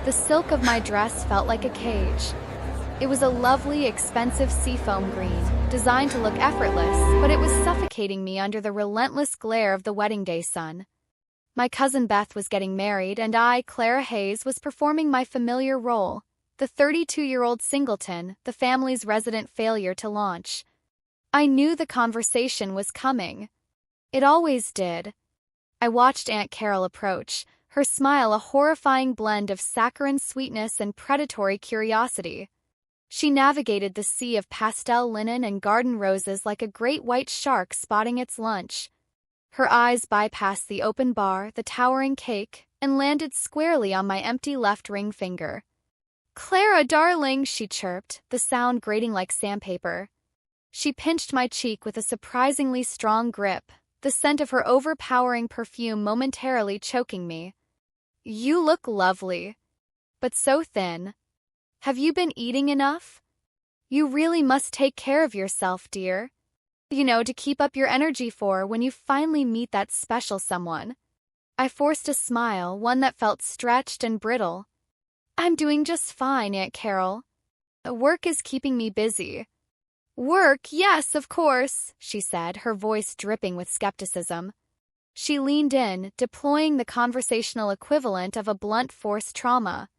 The silk of my dress felt like a cage. It was a lovely, expensive seafoam green, designed to look effortless, but it was suffocating me under the relentless glare of the wedding day sun. My cousin Beth was getting married, and I, Clara Hayes, was performing my familiar role, the 32-year-old singleton, the family's resident failure to launch. I knew the conversation was coming. It always did. I watched Aunt Carol approach, her smile a horrifying blend of saccharine sweetness and predatory curiosity. She navigated the sea of pastel linen and garden roses like a great white shark spotting its lunch. Her eyes bypassed the open bar, the towering cake, and landed squarely on my empty left ring finger. "Clara, darling," she chirped, the sound grating like sandpaper. She pinched my cheek with a surprisingly strong grip, the scent of her overpowering perfume momentarily choking me. "You look lovely, but so thin. Have you been eating enough? You really must take care of yourself, dear. To keep up your energy for when you finally meet that special someone." I forced a smile, one that felt stretched and brittle. "I'm doing just fine, Aunt Carol. Work is keeping me busy." "Work, yes, of course," she said, her voice dripping with skepticism. She leaned in, deploying the conversational equivalent of a blunt force trauma.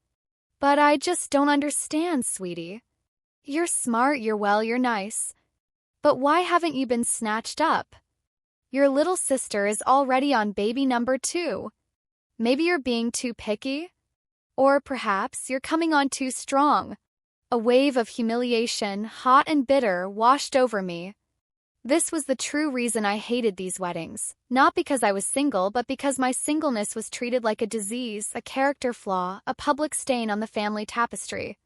"But I just don't understand, sweetie. You're smart, you're nice. But why haven't you been snatched up? Your little sister is already on baby number 2. Maybe you're being too picky? Or perhaps you're coming on too strong." A wave of humiliation, hot and bitter, washed over me. This was the true reason I hated these weddings, not because I was single, but because my singleness was treated like a disease, a character flaw, a public stain on the family tapestry.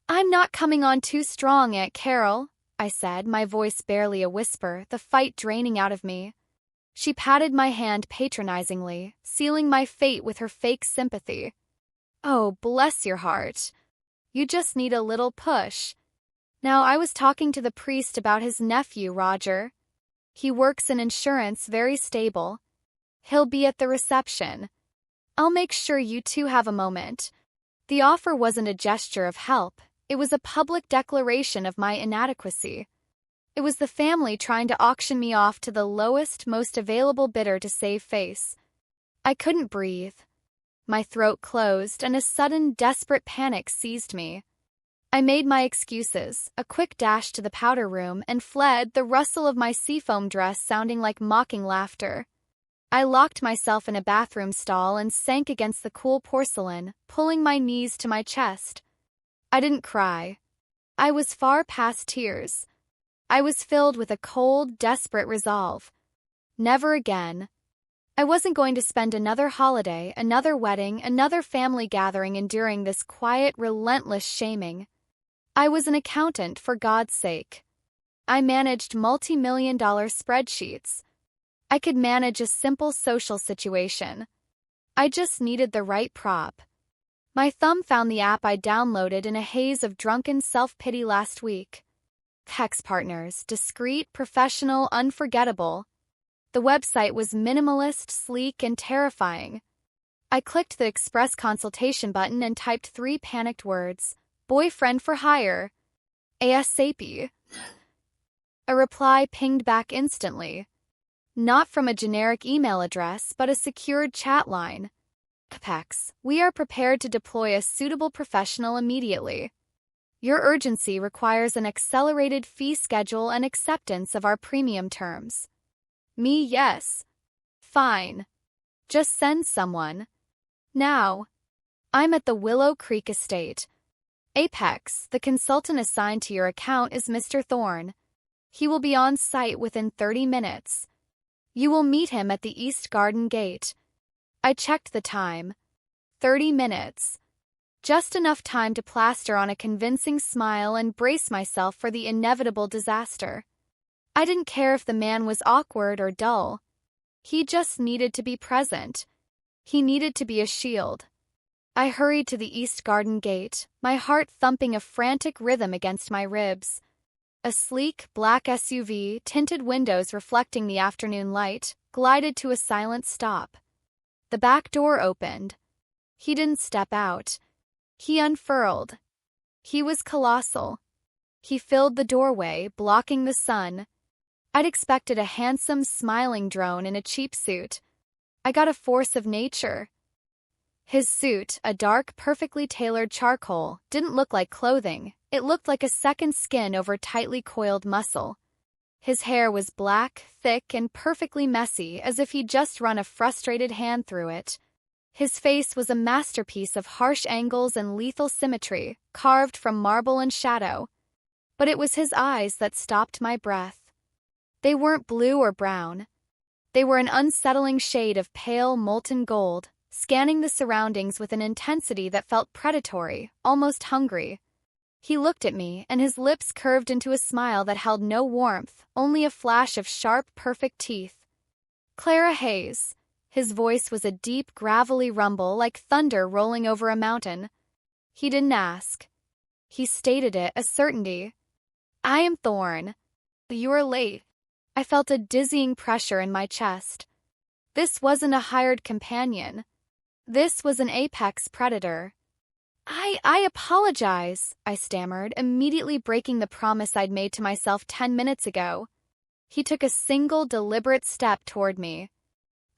"I'm not coming on too strong, Aunt Carol," I said, my voice barely a whisper, the fight draining out of me. She patted my hand patronizingly, sealing my fate with her fake sympathy. "Oh, bless your heart. You just need a little push." Now, I was talking to the priest about his nephew, Roger. He works in insurance, very stable. He'll be at the reception. I'll make sure you two have a moment. The offer wasn't a gesture of help. It was a public declaration of my inadequacy. It was the family trying to auction me off to the lowest, most available bidder to save face. I couldn't breathe. My throat closed, and a sudden, desperate panic seized me. I made my excuses, a quick dash to the powder room, and fled, the rustle of my seafoam dress sounding like mocking laughter. I locked myself in a bathroom stall and sank against the cool porcelain, pulling my knees to my chest. I didn't cry. I was far past tears. I was filled with a cold, desperate resolve. Never again. I wasn't going to spend another holiday, another wedding, another family gathering enduring this quiet, relentless shaming. I was an accountant, for God's sake. I managed multi-million-dollar spreadsheets. I could manage a simple social situation. I just needed the right prop. My thumb found the app I downloaded in a haze of drunken self-pity last week. Hex Partners, discreet, professional, unforgettable. The website was minimalist, sleek, and terrifying. I clicked the express consultation button and typed 3 panicked words. "Boyfriend for hire. ASAP." A reply pinged back instantly. Not from a generic email address, but a secured chat line. "Apex, we are prepared to deploy a suitable professional immediately. Your urgency requires an accelerated fee schedule and acceptance of our premium terms." Me, yes. Fine. Just send someone. Now. I'm at the Willow Creek Estate. Apex, the consultant assigned to your account is Mr. Thorne. He will be on site within 30 minutes. You will meet him at the East Garden Gate. I checked the time. 30 minutes. Just enough time to plaster on a convincing smile and brace myself for the inevitable disaster. I didn't care if the man was awkward or dull. He just needed to be present. He needed to be a shield. I hurried to the East Garden Gate, my heart thumping a frantic rhythm against my ribs. A sleek, black SUV, tinted windows reflecting the afternoon light, glided to a silent stop. The back door opened. He didn't step out. He unfurled. He was colossal. He filled the doorway, blocking the sun. I'd expected a handsome, smiling drone in a cheap suit. I got a force of nature. His suit, a dark, perfectly tailored charcoal, didn't look like clothing. It looked like a second skin over tightly coiled muscle. His hair was black, thick, and perfectly messy, as if he'd just run a frustrated hand through it. His face was a masterpiece of harsh angles and lethal symmetry, carved from marble and shadow. But it was his eyes that stopped my breath. They weren't blue or brown. They were an unsettling shade of pale, molten gold, scanning the surroundings with an intensity that felt predatory, almost hungry. He looked at me, and his lips curved into a smile that held no warmth, only a flash of sharp, perfect teeth. Clara Hayes. His voice was a deep, gravelly rumble like thunder rolling over a mountain. He didn't ask. He stated it, a certainty. I am Thorne. You are late. I felt a dizzying pressure in my chest. This wasn't a hired companion. This was an apex predator. I apologize, I stammered, immediately breaking the promise I'd made to myself 10 minutes ago. He took a single, deliberate step toward me.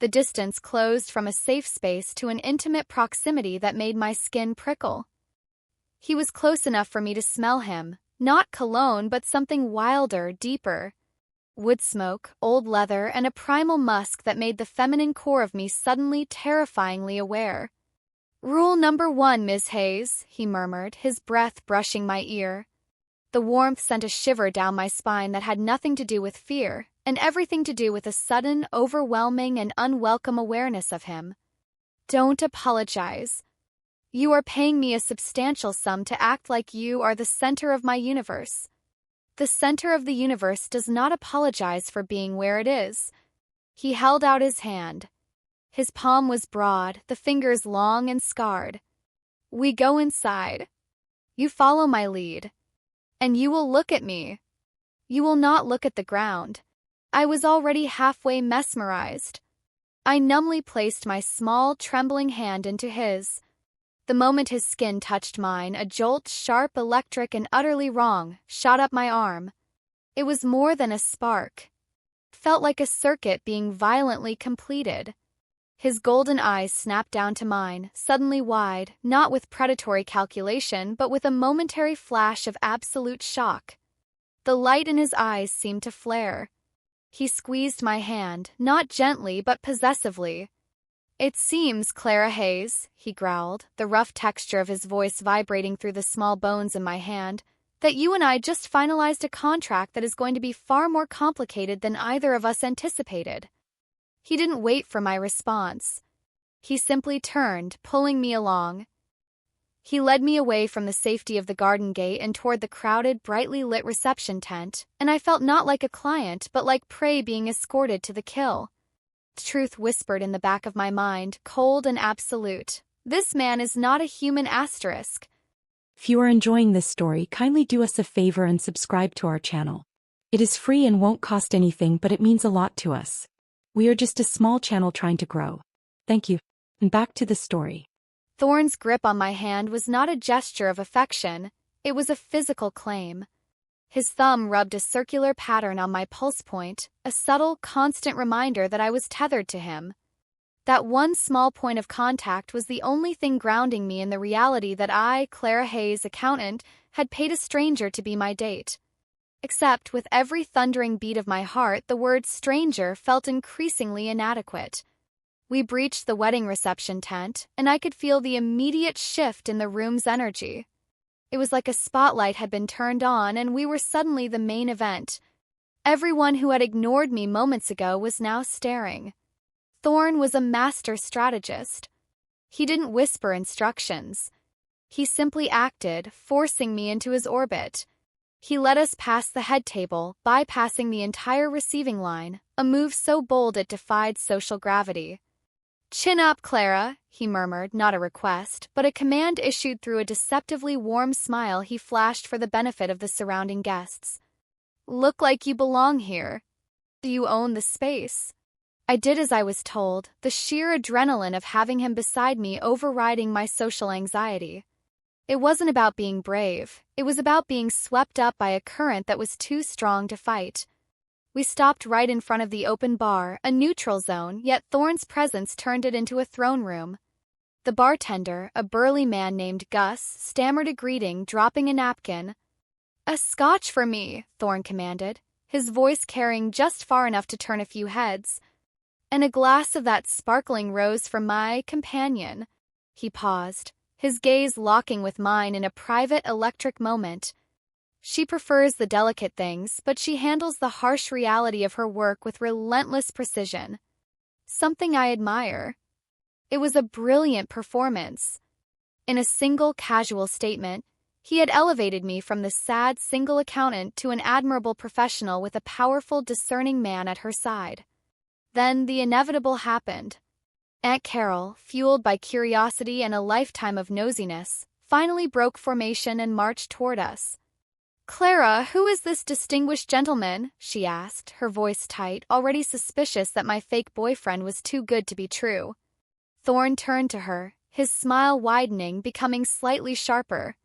The distance closed from a safe space to an intimate proximity that made my skin prickle. He was close enough for me to smell him, not cologne but something wilder, deeper. Wood smoke, old leather, and a primal musk that made the feminine core of me suddenly terrifyingly aware. Rule number 1, Ms. Hayes, he murmured, his breath brushing my ear. The warmth sent a shiver down my spine that had nothing to do with fear, and everything to do with a sudden, overwhelming, and unwelcome awareness of him. Don't apologize. You are paying me a substantial sum to act like you are the center of my universe. The center of the universe does not apologize for being where it is. He held out his hand. His palm was broad, the fingers long and scarred. We go inside. You follow my lead. And you will look at me. You will not look at the ground. I was already halfway mesmerized. I numbly placed my small, trembling hand into his. The moment his skin touched mine, a jolt, sharp, electric, and utterly wrong, shot up my arm. It was more than a spark. Felt like a circuit being violently completed. His golden eyes snapped down to mine, suddenly wide, not with predatory calculation, but with a momentary flash of absolute shock. The light in his eyes seemed to flare. He squeezed my hand, not gently but possessively. It seems, Clara Hayes, he growled, the rough texture of his voice vibrating through the small bones in my hand, that you and I just finalized a contract that is going to be far more complicated than either of us anticipated. He didn't wait for my response. He simply turned, pulling me along. He led me away from the safety of the garden gate and toward the crowded, brightly lit reception tent, and I felt not like a client but like prey being escorted to the kill. Truth whispered in the back of my mind, cold and absolute. This man is not a human asterisk. If you are enjoying this story, kindly do us a favor and subscribe to our channel. It is free and won't cost anything, but it means a lot to us. We are just a small channel trying to grow. Thank you. And back to the story. Thorne's grip on my hand was not a gesture of affection, it was a physical claim. His thumb rubbed a circular pattern on my pulse point, a subtle, constant reminder that I was tethered to him. That one small point of contact was the only thing grounding me in the reality that I, Clara Hayes, accountant, had paid a stranger to be my date. Except with every thundering beat of my heart, the word stranger felt increasingly inadequate. We breached the wedding reception tent, and I could feel the immediate shift in the room's energy. It was like a spotlight had been turned on, and we were suddenly the main event. Everyone who had ignored me moments ago was now staring. Thorne was a master strategist. He didn't whisper instructions. He simply acted, forcing me into his orbit. He led us past the head table, bypassing the entire receiving line, a move so bold it defied social gravity. "Chin up, Clara," he murmured, not a request, but a command issued through a deceptively warm smile he flashed for the benefit of the surrounding guests. "Look like you belong here. You own the space." I did as I was told, the sheer adrenaline of having him beside me overriding my social anxiety. It wasn't about being brave. It was about being swept up by a current that was too strong to fight. We stopped right in front of the open bar, a neutral zone, yet Thorne's presence turned it into a throne room. The bartender, a burly man named Gus, stammered a greeting, dropping a napkin. "A scotch for me," Thorne commanded, his voice carrying just far enough to turn a few heads. "And a glass of that sparkling rose for my companion." He paused, his gaze locking with mine in a private electric moment. She prefers the delicate things, but she handles the harsh reality of her work with relentless precision. Something I admire. It was a brilliant performance. In a single casual statement, he had elevated me from the sad single accountant to an admirable professional with a powerful, discerning man at her side. Then the inevitable happened. Aunt Carol, fueled by curiosity and a lifetime of nosiness, finally broke formation and marched toward us. "Clara, who is this distinguished gentleman?" she asked, her voice tight, already suspicious that my fake boyfriend was too good to be true. Thorne turned to her, his smile widening, becoming slightly sharper.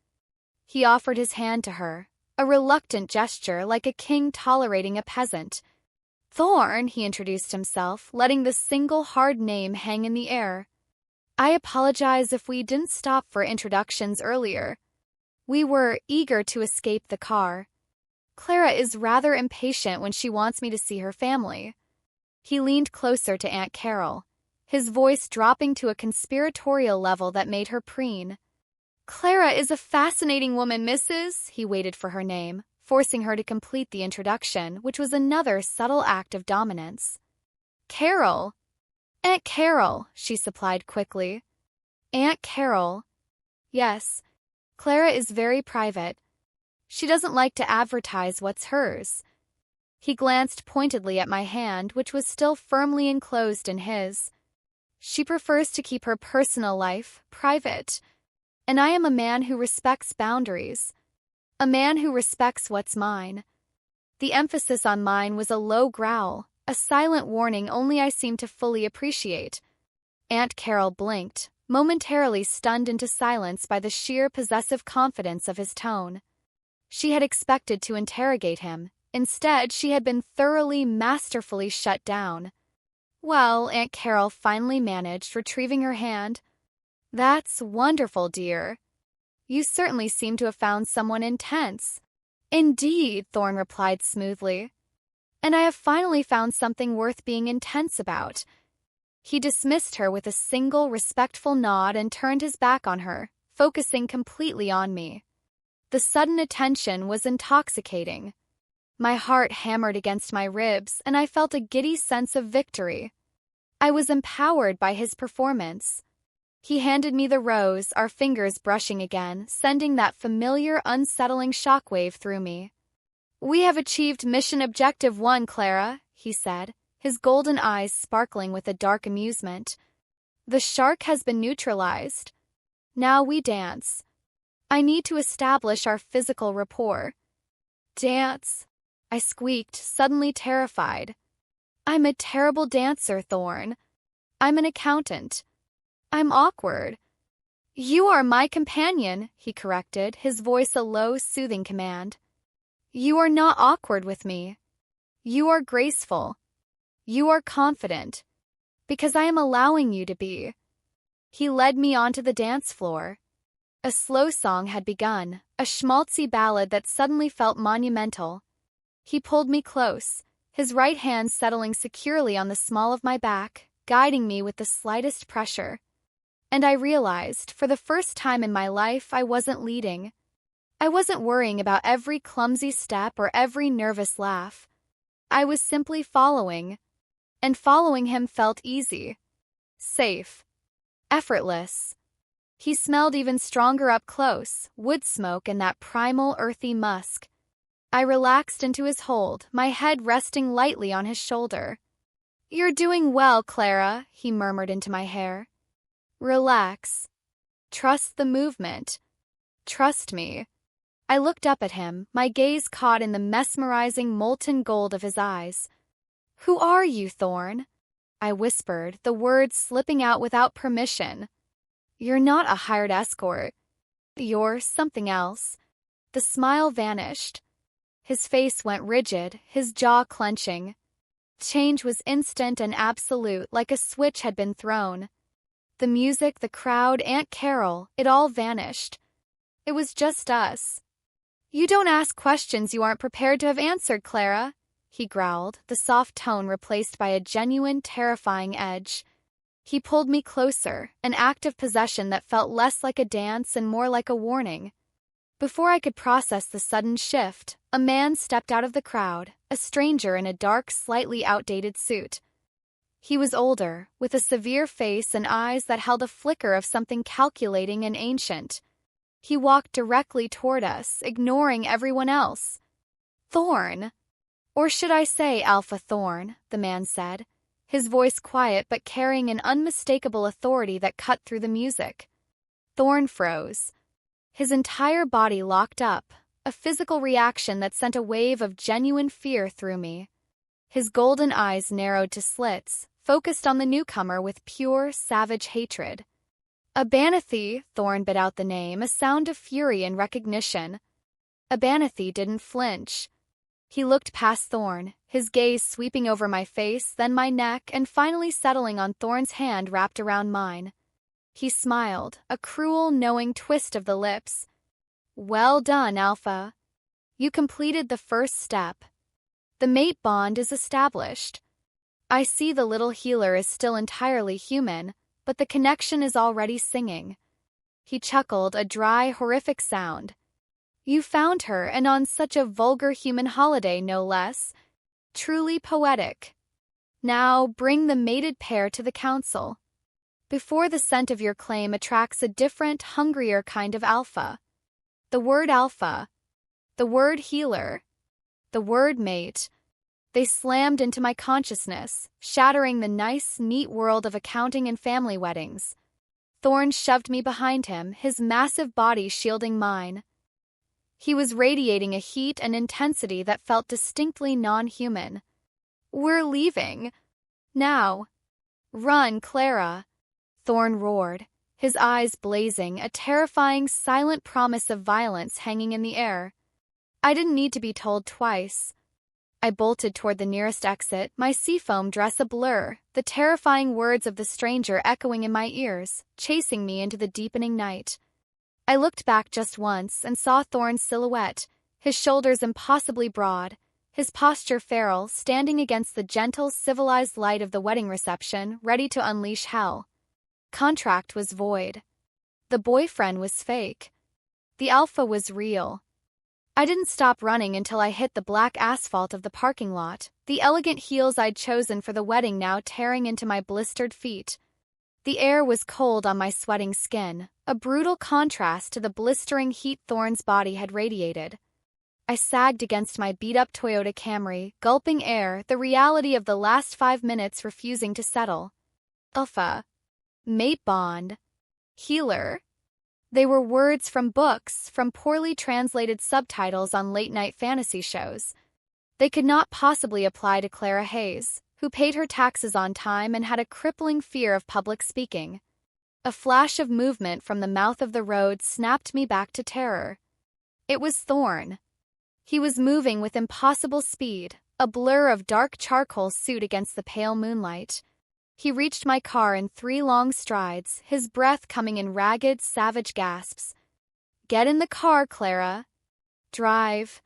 He offered his hand to her, a reluctant gesture like a king tolerating a peasant. "Thorne," he introduced himself, letting the single hard name hang in the air. "I apologize if we didn't stop for introductions earlier. We were eager to escape the car. Clara is rather impatient when she wants me to see her family." He leaned closer to Aunt Carol, his voice dropping to a conspiratorial level that made her preen. "Clara is a fascinating woman, Mrs." He waited for her name, forcing her to complete the introduction, which was another subtle act of dominance. "Carol." "Aunt Carol," she supplied quickly. "Aunt Carol." "Yes. Clara is very private. She doesn't like to advertise what's hers." He glanced pointedly at my hand, which was still firmly enclosed in his. "She prefers to keep her personal life private. And I am a man who respects boundaries. A man who respects what's mine." The emphasis on mine was a low growl, a silent warning only I seemed to fully appreciate. Aunt Carol blinked, momentarily stunned into silence by the sheer possessive confidence of his tone. She had expected to interrogate him. Instead, she had been thoroughly, masterfully shut down. "Well," Aunt Carol finally managed, retrieving her hand. "That's wonderful, dear. You certainly seem to have found someone intense." "Indeed," Thorne replied smoothly. "And I have finally found something worth being intense about." He dismissed her with a single respectful nod and turned his back on her, focusing completely on me. The sudden attention was intoxicating. My heart hammered against my ribs, and I felt a giddy sense of victory. I was empowered by his performance. He handed me the rose, our fingers brushing again, sending that familiar, unsettling shockwave through me. "We have achieved mission objective 1, Clara," he said, his golden eyes sparkling with a dark amusement. "The shark has been neutralized. Now we dance. I need to establish our physical rapport." "Dance?" I squeaked, suddenly terrified. "I'm a terrible dancer, Thorne. I'm an accountant. I'm awkward." "You are my companion," he corrected, his voice a low, soothing command. "You are not awkward with me. You are graceful. You are confident. Because I am allowing you to be." He led me onto the dance floor. A slow song had begun, a schmaltzy ballad that suddenly felt monumental. He pulled me close, his right hand settling securely on the small of my back, guiding me with the slightest pressure. And I realized, for the first time in my life, I wasn't leading. I wasn't worrying about every clumsy step or every nervous laugh. I was simply following. And following him felt easy, safe, effortless. He smelled even stronger up close, wood smoke and that primal, earthy musk. I relaxed into his hold, my head resting lightly on his shoulder. "You're doing well, Clara," he murmured into my hair. "Relax. Trust the movement. Trust me." I looked up at him, my gaze caught in the mesmerizing molten gold of his eyes. "Who are you, Thorne?" I whispered, the words slipping out without permission. "You're not a hired escort." You're something else. The smile vanished. His face went rigid, his jaw clenching. Change was instant and absolute, like a switch had been thrown. The music, the crowd, Aunt Carol, it all vanished. It was just us. You don't ask questions you aren't prepared to have answered, Clara, he growled, the soft tone replaced by a genuine, terrifying edge. He pulled me closer, an act of possession that felt less like a dance and more like a warning. Before I could process the sudden shift, a man stepped out of the crowd, a stranger in a dark, slightly outdated suit. He was older, with a severe face and eyes that held a flicker of something calculating and ancient. He walked directly toward us, ignoring everyone else. Thorne! Or should I say Alpha Thorne, the man said, his voice quiet but carrying an unmistakable authority that cut through the music. Thorne froze. His entire body locked up, a physical reaction that sent a wave of genuine fear through me. His golden eyes narrowed to slits, focused on the newcomer with pure, savage hatred. Abanathi, Thorne bit out the name, a sound of fury and recognition. Abanathi didn't flinch. He looked past Thorne, his gaze sweeping over my face, then my neck, and finally settling on Thorne's hand wrapped around mine. He smiled, a cruel, knowing twist of the lips. Well done, Alpha. You completed the first step. The mate bond is established. I see the little healer is still entirely human, but the connection is already singing. He chuckled, a dry, horrific sound. You found her, and on such a vulgar human holiday, no less. Truly poetic. Now bring the mated pair to the council. Before the scent of your claim attracts a different, hungrier kind of alpha. The word alpha. The word healer. The word mate. They slammed into my consciousness, shattering the nice, neat world of accounting and family weddings. Thorne shoved me behind him, his massive body shielding mine. He was radiating a heat and intensity that felt distinctly non-human. We're leaving. Now. Run, Clara. Thorne roared, his eyes blazing, a terrifying, silent promise of violence hanging in the air. I didn't need to be told twice. I bolted toward the nearest exit, my seafoam dress a blur, the terrifying words of the stranger echoing in my ears, chasing me into the deepening night. I looked back just once and saw Thorne's silhouette, his shoulders impossibly broad, his posture feral, standing against the gentle, civilized light of the wedding reception, ready to unleash hell. Contract was void. The boyfriend was fake. The alpha was real. I didn't stop running until I hit the black asphalt of the parking lot, the elegant heels I'd chosen for the wedding now tearing into my blistered feet. The air was cold on my sweating skin, a brutal contrast to the blistering heat Thorne's body had radiated. I sagged against my beat-up Toyota Camry, gulping air, the reality of the last 5 minutes refusing to settle. Alpha. Mate bond. Healer. They were words from books, from poorly translated subtitles on late-night fantasy shows. They could not possibly apply to Clara Hayes, who paid her taxes on time and had a crippling fear of public speaking. A flash of movement from the mouth of the road snapped me back to terror. It was Thorne. He was moving with impossible speed, a blur of dark charcoal suit against the pale moonlight. He reached my car in 3 long strides, his breath coming in ragged, savage gasps. Get in the car, Clara. Drive.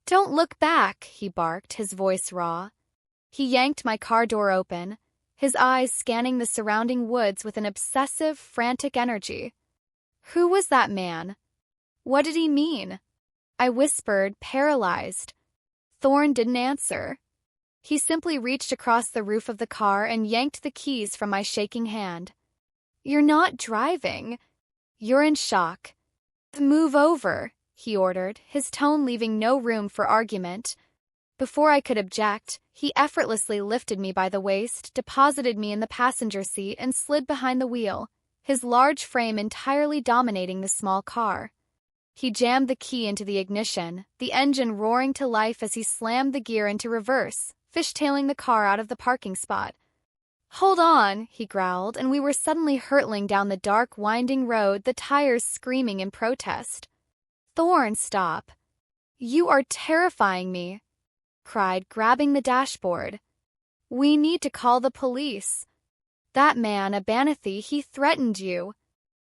Don't look back, he barked, his voice raw. He yanked my car door open, his eyes scanning the surrounding woods with an obsessive, frantic energy. Who was that man? What did he mean? I whispered, paralyzed. Thorne didn't answer. He simply reached across the roof of the car and yanked the keys from my shaking hand. You're not driving. You're in shock. Move over, he ordered, his tone leaving no room for argument. Before I could object, he effortlessly lifted me by the waist, deposited me in the passenger seat, and slid behind the wheel, his large frame entirely dominating the small car. He jammed the key into the ignition, the engine roaring to life as he slammed the gear into reverse, fishtailing the car out of the parking spot. Hold on, he growled, and we were suddenly hurtling down the dark, winding road, the tires screaming in protest. Thorne, stop. You are terrifying me, cried, grabbing the dashboard. We need to call the police. That man, Abanathi, he threatened you.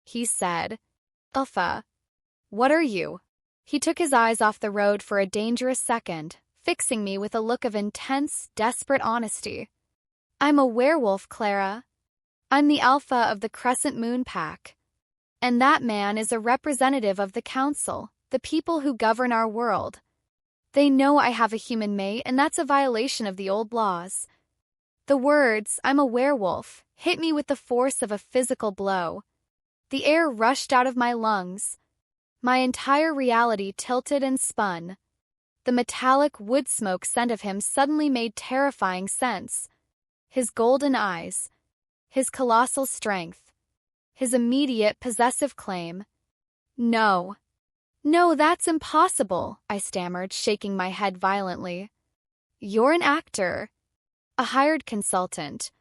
He said. Alpha. What are you? He took his eyes off the road for a dangerous second, fixing me with a look of intense, desperate honesty. I'm a werewolf, Clara. I'm the alpha of the Crescent Moon Pack. And that man is a representative of the council, the people who govern our world. They know I have a human mate, and that's a violation of the old laws. The words, I'm a werewolf, hit me with the force of a physical blow. The air rushed out of my lungs. My entire reality tilted and spun. The metallic wood smoke scent of him suddenly made terrifying sense. His golden eyes, his colossal strength, his immediate possessive claim. No, that's impossible, I stammered, shaking my head violently. You're an actor, a hired consultant.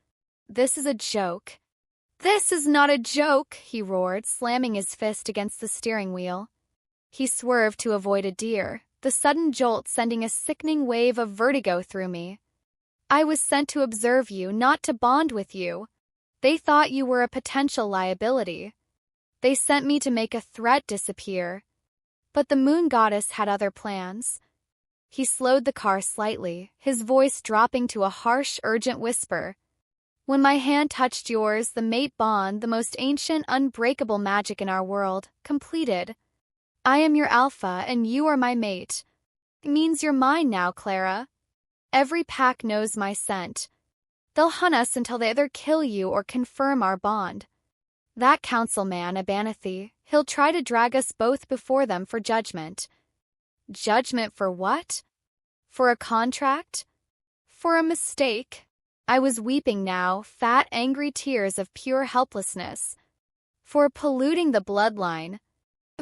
This is a joke. This is not a joke, he roared, slamming his fist against the steering wheel. He swerved to avoid a deer, the sudden jolt sending a sickening wave of vertigo through me. I was sent to observe you, not to bond with you. They thought you were a potential liability. They sent me to make a threat disappear. But the moon goddess had other plans. He slowed the car slightly, his voice dropping to a harsh, urgent whisper. When my hand touched yours, the mate bond, the most ancient, unbreakable magic in our world, completed. I am your alpha, and you are my mate. It means you're mine now, Clara. Every pack knows my scent. They'll hunt us until they either kill you or confirm our bond. That council man, Abanathi, he'll try to drag us both before them for judgment. Judgment for what? For a contract? For a mistake? I was weeping now, fat, angry tears of pure helplessness. For polluting the bloodline.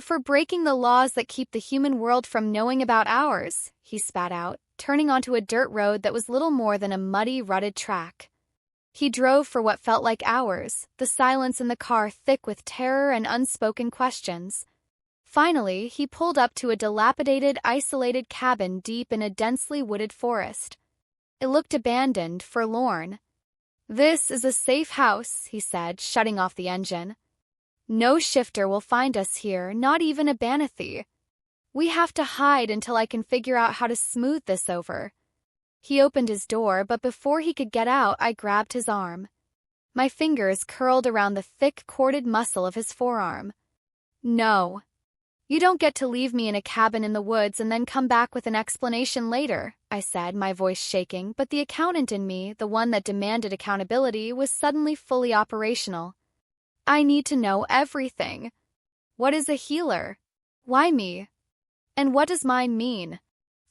For breaking the laws that keep the human world from knowing about ours, he spat out, turning onto a dirt road that was little more than a muddy, rutted track. He drove for what felt like hours, the silence in the car thick with terror and unspoken questions. Finally, he pulled up to a dilapidated, isolated cabin deep in a densely wooded forest. It looked abandoned, forlorn. This is a safe house, he said, shutting off the engine. No shifter will find us here, not even Abanathi. We have to hide until I can figure out how to smooth this over. He opened his door, but before he could get out, I grabbed his arm. My fingers curled around the thick, corded muscle of his forearm. No. You don't get to leave me in a cabin in the woods and then come back with an explanation later, I said, my voice shaking, but the accountant in me, the one that demanded accountability, was suddenly fully operational. I need to know everything. What is a healer? Why me? And what does mine mean?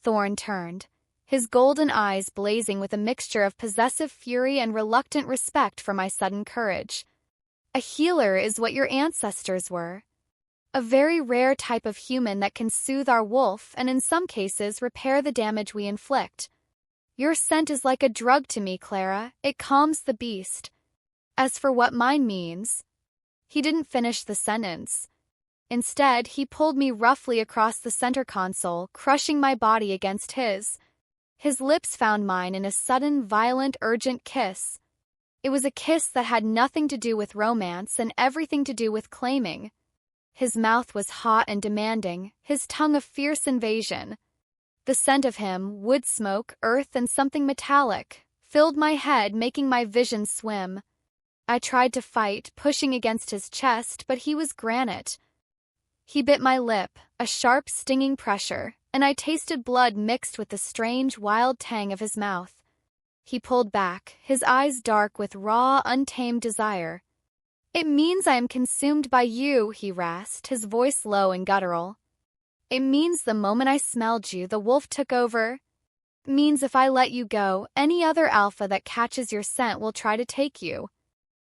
Thorne turned, his golden eyes blazing with a mixture of possessive fury and reluctant respect for my sudden courage. A healer is what your ancestors were. A very rare type of human that can soothe our wolf and in some cases repair the damage we inflict. Your scent is like a drug to me, Clara. It calms the beast. As for what mine means... He didn't finish the sentence. Instead, he pulled me roughly across the center console, crushing my body against his. His lips found mine in a sudden, violent, urgent kiss. It was a kiss that had nothing to do with romance and everything to do with claiming. His mouth was hot and demanding, his tongue a fierce invasion. The scent of him, wood smoke, earth, and something metallic, filled my head, making my vision swim. I tried to fight, pushing against his chest, but he was granite. He bit my lip, a sharp, stinging pressure, and I tasted blood mixed with the strange, wild tang of his mouth. He pulled back, his eyes dark with raw, untamed desire. It means I am consumed by you, he rasped, his voice low and guttural. It means the moment I smelled you, the wolf took over. It means if I let you go, any other alpha that catches your scent will try to take you.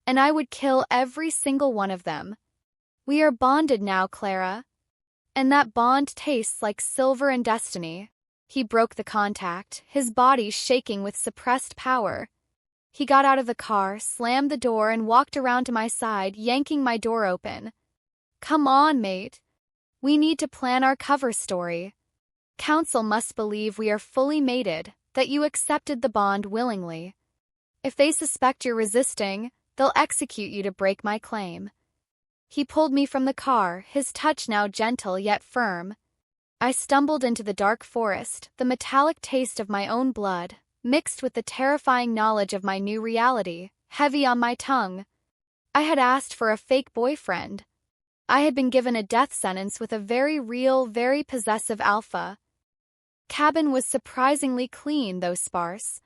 And I would kill every single one of them. We are bonded now, Clara. And that bond tastes like silver and destiny. He broke the contact, his body shaking with suppressed power. He got out of the car, slammed the door, and walked around to my side, yanking my door open. Come on, mate. We need to plan our cover story. Council must believe we are fully mated, that you accepted the bond willingly. If they suspect you're resisting, they'll execute you to break my claim. He pulled me from the car, his touch now gentle yet firm. I stumbled into the dark forest, the metallic taste of my own blood, mixed with the terrifying knowledge of my new reality, heavy on my tongue. I had asked for a fake boyfriend. I had been given a death sentence with a very real, very possessive alpha. Cabin was surprisingly clean, though sparse.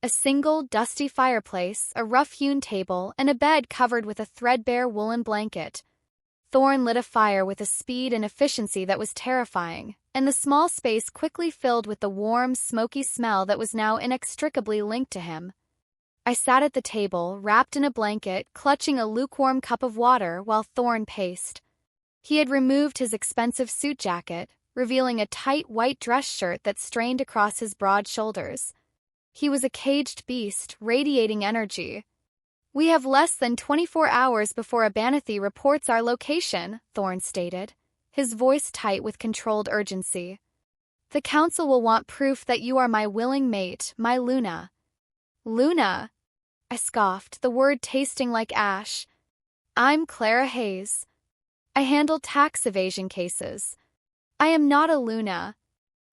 A single, dusty fireplace, a rough-hewn table, and a bed covered with a threadbare woolen blanket. Thorne lit a fire with a speed and efficiency that was terrifying, and the small space quickly filled with the warm, smoky smell that was now inextricably linked to him. I sat at the table, wrapped in a blanket, clutching a lukewarm cup of water while Thorne paced. He had removed his expensive suit jacket, revealing a tight white dress shirt that strained across his broad shoulders. He was a caged beast, radiating energy. We have less than 24 hours before Abanathi reports our location, Thorne stated, his voice tight with controlled urgency. The council will want proof that you are my willing mate, my Luna. Luna? I scoffed, the word tasting like ash. I'm Clara Hayes. I handle tax evasion cases. I am not a Luna.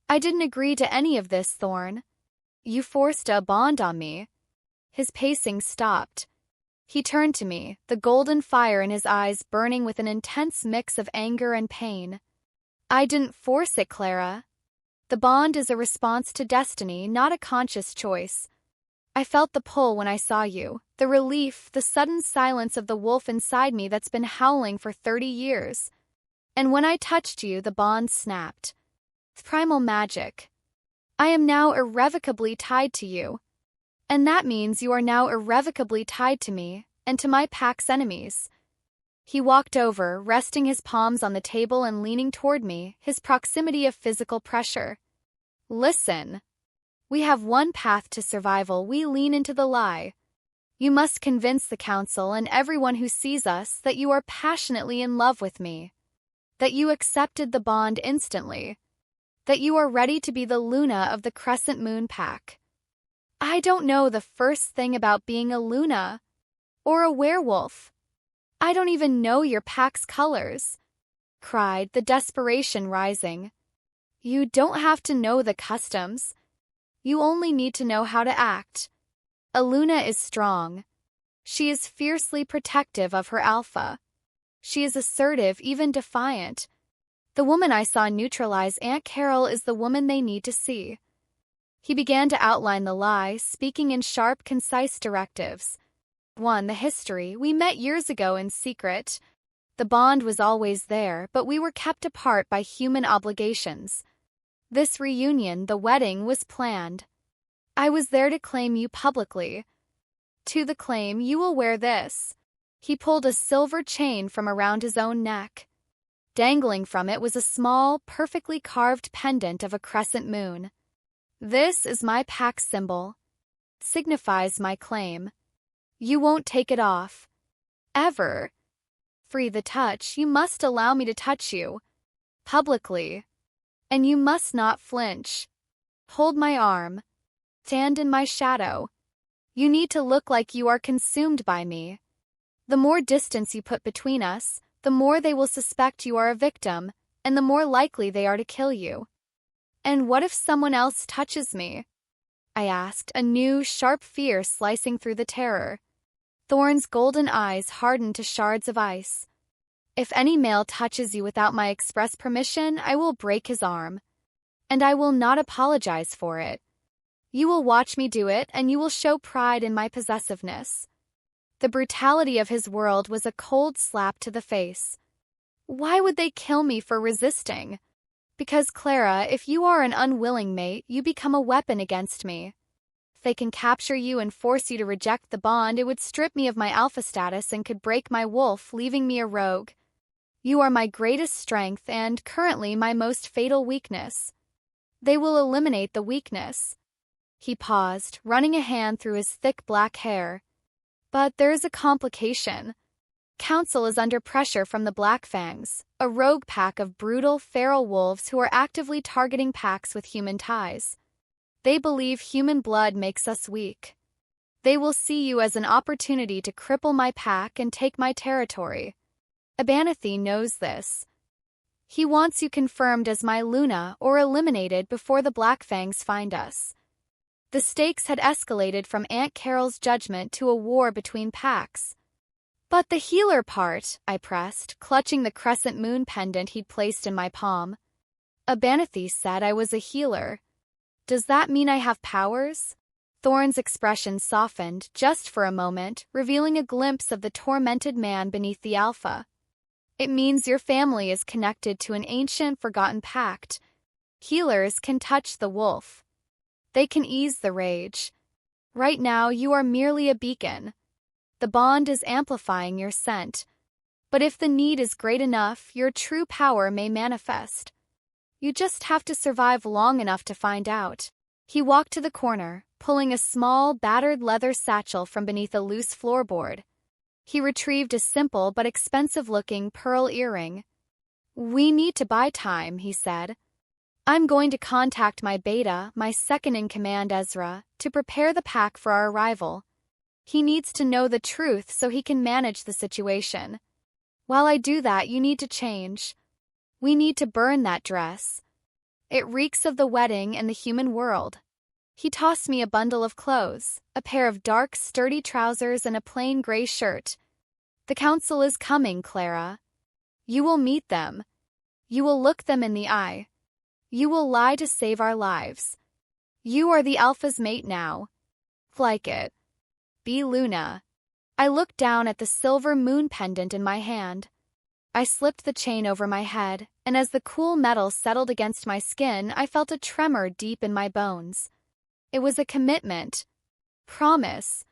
I didn't agree to any of this, Thorne. You forced a bond on me. His pacing stopped. He turned to me, the golden fire in his eyes burning with an intense mix of anger and pain. I didn't force it, Clara. The bond is a response to destiny, not a conscious choice. I felt the pull when I saw you, the relief, the sudden silence of the wolf inside me that's been howling for 30 years. And when I touched you, the bond snapped. Primal magic. I am now irrevocably tied to you. And that means you are now irrevocably tied to me, and to my pack's enemies. He walked over, resting his palms on the table and leaning toward me, his proximity of physical pressure. Listen. We have one path to survival. We lean into the lie. You must convince the council and everyone who sees us that you are passionately in love with me. That you accepted the bond instantly. That you are ready to be the Luna of the Crescent Moon Pack. I don't know the first thing about being a Luna. Or a werewolf. I don't even know your pack's colors. Cried, the desperation rising. You don't have to know the customs. You only need to know how to act. A Luna is strong. She is fiercely protective of her alpha. She is assertive, even defiant. The woman I saw neutralize Aunt Carol is the woman they need to see. He began to outline the lie, speaking in sharp, concise directives. 1. The history. We met years ago in secret. The bond was always there, but we were kept apart by human obligations. This reunion, the wedding, was planned. I was there to claim you publicly. To the claim, you will wear this. He pulled a silver chain from around his own neck. Dangling from it was a small, perfectly carved pendant of a crescent moon. This is my pack symbol. Signifies my claim. You won't take it off. Ever. Free the touch, you must allow me to touch you. Publicly. And you must not flinch. Hold my arm. Stand in my shadow. You need to look like you are consumed by me. The more distance you put between us, the more they will suspect you are a victim, and the more likely they are to kill you. And what if someone else touches me? I asked, a new, sharp fear slicing through the terror. Thorne's golden eyes hardened to shards of ice. If any male touches you without my express permission, I will break his arm. And I will not apologize for it. You will watch me do it, and you will show pride in my possessiveness. The brutality of his world was a cold slap to the face. Why would they kill me for resisting? Because, Clara, if you are an unwilling mate, you become a weapon against me. If they can capture you and force you to reject the bond, it would strip me of my alpha status and could break my wolf, leaving me a rogue. You are my greatest strength and, currently, my most fatal weakness. They will eliminate the weakness. He paused, running a hand through his thick black hair. But there's a complication. Council is under pressure from the Black Fangs, a rogue pack of brutal, feral wolves who are actively targeting packs with human ties. They believe human blood makes us weak. They will see you as an opportunity to cripple my pack and take my territory. Abanathi knows this. He wants you confirmed as my Luna or eliminated before the Black Fangs find us. The stakes had escalated from Aunt Carol's judgment to a war between packs. But the healer part, I pressed, clutching the Crescent Moon pendant he'd placed in my palm. Abanathi said I was a healer. Does that mean I have powers? Thorne's expression softened just for a moment, revealing a glimpse of the tormented man beneath the alpha. It means your family is connected to an ancient, forgotten pact. Healers can touch the wolf. They can ease the rage. Right now, you are merely a beacon. The bond is amplifying your scent. But if the need is great enough, your true power may manifest. You just have to survive long enough to find out. He walked to the corner, pulling a small, battered leather satchel from beneath a loose floorboard. He retrieved a simple but expensive-looking pearl earring. We need to buy time, he said. I'm going to contact my beta, my second-in-command Ezra, to prepare the pack for our arrival. He needs to know the truth so he can manage the situation. While I do that, you need to change. We need to burn that dress. It reeks of the wedding and the human world. He tossed me a bundle of clothes, a pair of dark, sturdy trousers and a plain gray shirt. The council is coming, Clara. You will meet them. You will look them in the eye. You will lie to save our lives. You are the Alpha's mate now. Like it. Be Luna. I looked down at the silver moon pendant in my hand. I slipped the chain over my head, and as the cool metal settled against my skin, I felt a tremor deep in my bones. It was a commitment. Promise.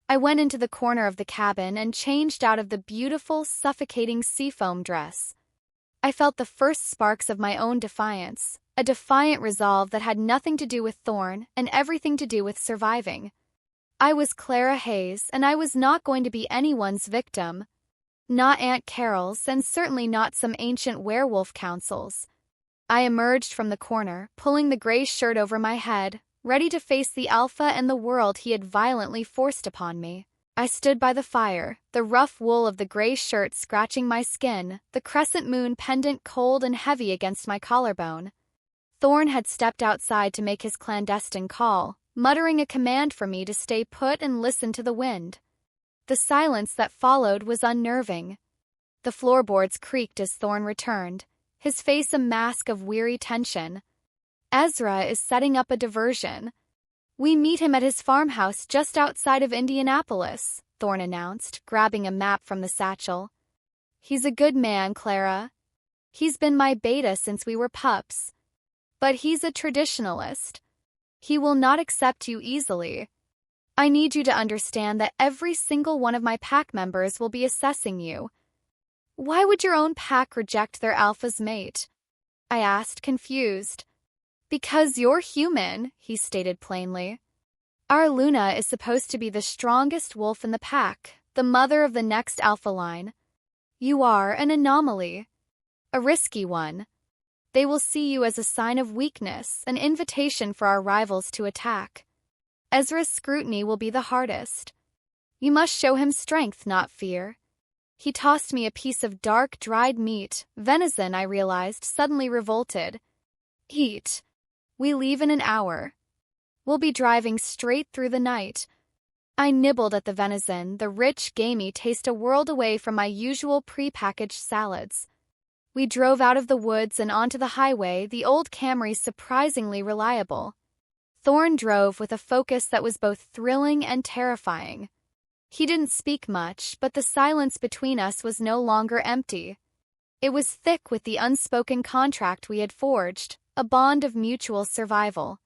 I went into the corner of the cabin and changed out of the beautiful, suffocating seafoam dress. I felt the first sparks of my own defiance, a defiant resolve that had nothing to do with Thorne and everything to do with surviving. I was Clara Hayes, and I was not going to be anyone's victim. Not Aunt Carol's, and certainly not some ancient werewolf council's. I emerged from the corner, pulling the gray shirt over my head, ready to face the Alpha and the world he had violently forced upon me. I stood by the fire, the rough wool of the gray shirt scratching my skin, the crescent moon pendant cold and heavy against my collarbone. Thorne had stepped outside to make his clandestine call, muttering a command for me to stay put and listen to the wind. The silence that followed was unnerving. The floorboards creaked as Thorne returned, his face a mask of weary tension. Ezra is setting up a diversion. We meet him at his farmhouse just outside of Indianapolis, Thorne announced, grabbing a map from the satchel. He's a good man, Clara. He's been my beta since we were pups. But he's a traditionalist. He will not accept you easily. I need you to understand that every single one of my pack members will be assessing you. Why would your own pack reject their Alpha's mate? I asked, confused. Because you're human, he stated plainly. Our Luna is supposed to be the strongest wolf in the pack, the mother of the next Alpha line. You are an anomaly. A risky one. They will see you as a sign of weakness, an invitation for our rivals to attack. Ezra's scrutiny will be the hardest. You must show him strength, not fear. He tossed me a piece of dark, dried meat, venison, I realized, suddenly revolted. Eat. We leave in an hour. We'll be driving straight through the night. I nibbled at the venison, the rich, gamey taste a world away from my usual pre-packaged salads. We drove out of the woods and onto the highway, the old Camry surprisingly reliable. Thorne drove with a focus that was both thrilling and terrifying. He didn't speak much, but the silence between us was no longer empty. It was thick with the unspoken contract we had forged, a bond of mutual survival.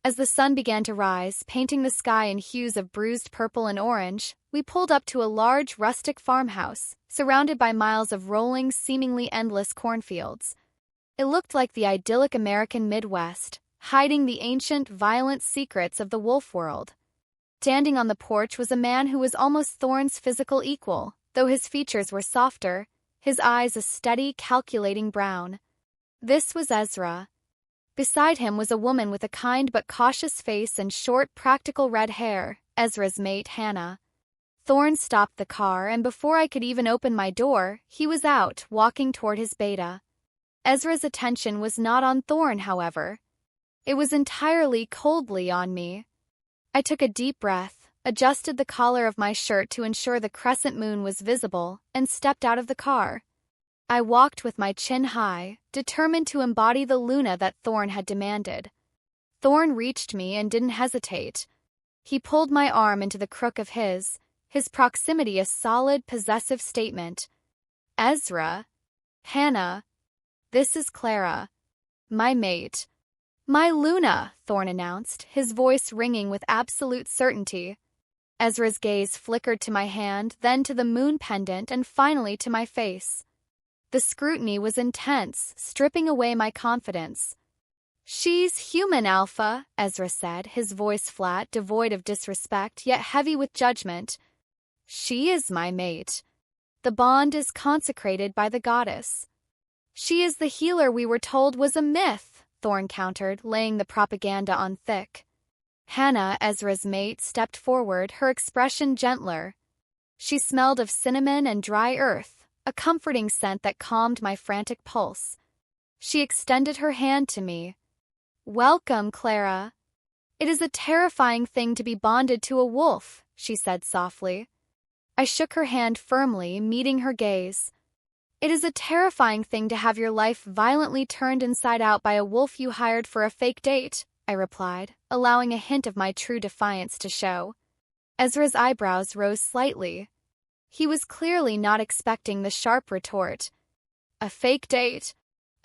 As the sun began to rise, painting the sky in hues of bruised purple and orange, we pulled up to a large rustic farmhouse, surrounded by miles of rolling, seemingly endless cornfields. It looked like the idyllic American Midwest, hiding the ancient, violent secrets of the wolf world. Standing on the porch was a man who was almost Thorne's physical equal, though his features were softer, his eyes a steady, calculating brown. This was Ezra. Beside him was a woman with a kind but cautious face and short, practical red hair, Ezra's mate, Hannah. Thorne stopped the car, and before I could even open my door, he was out, walking toward his beta. Ezra's attention was not on Thorne, however. It was entirely coldly on me. I took a deep breath, adjusted the collar of my shirt to ensure the crescent moon was visible, and stepped out of the car. I walked with my chin high, determined to embody the Luna that Thorne had demanded. Thorne reached me and didn't hesitate. He pulled my arm into the crook of his proximity a solid, possessive statement. Ezra. Hannah. This is Clara. My mate. My Luna, Thorne announced, his voice ringing with absolute certainty. Ezra's gaze flickered to my hand, then to the moon pendant, and finally to my face. The scrutiny was intense, stripping away my confidence. She's human, Alpha, Ezra said, his voice flat, devoid of disrespect, yet heavy with judgment. She is my mate. The bond is consecrated by the goddess. She is the healer we were told was a myth, Thorne countered, laying the propaganda on thick. Hannah, Ezra's mate, stepped forward, her expression gentler. She smelled of cinnamon and dry earth, a comforting scent that calmed my frantic pulse. She extended her hand to me. Welcome, Clara. It is a terrifying thing to be bonded to a wolf, she said softly. I shook her hand firmly, meeting her gaze. It is a terrifying thing to have your life violently turned inside out by a wolf you hired for a fake date, I replied, allowing a hint of my true defiance to show. Ezra's eyebrows rose slightly. He was clearly not expecting the sharp retort. A fake date?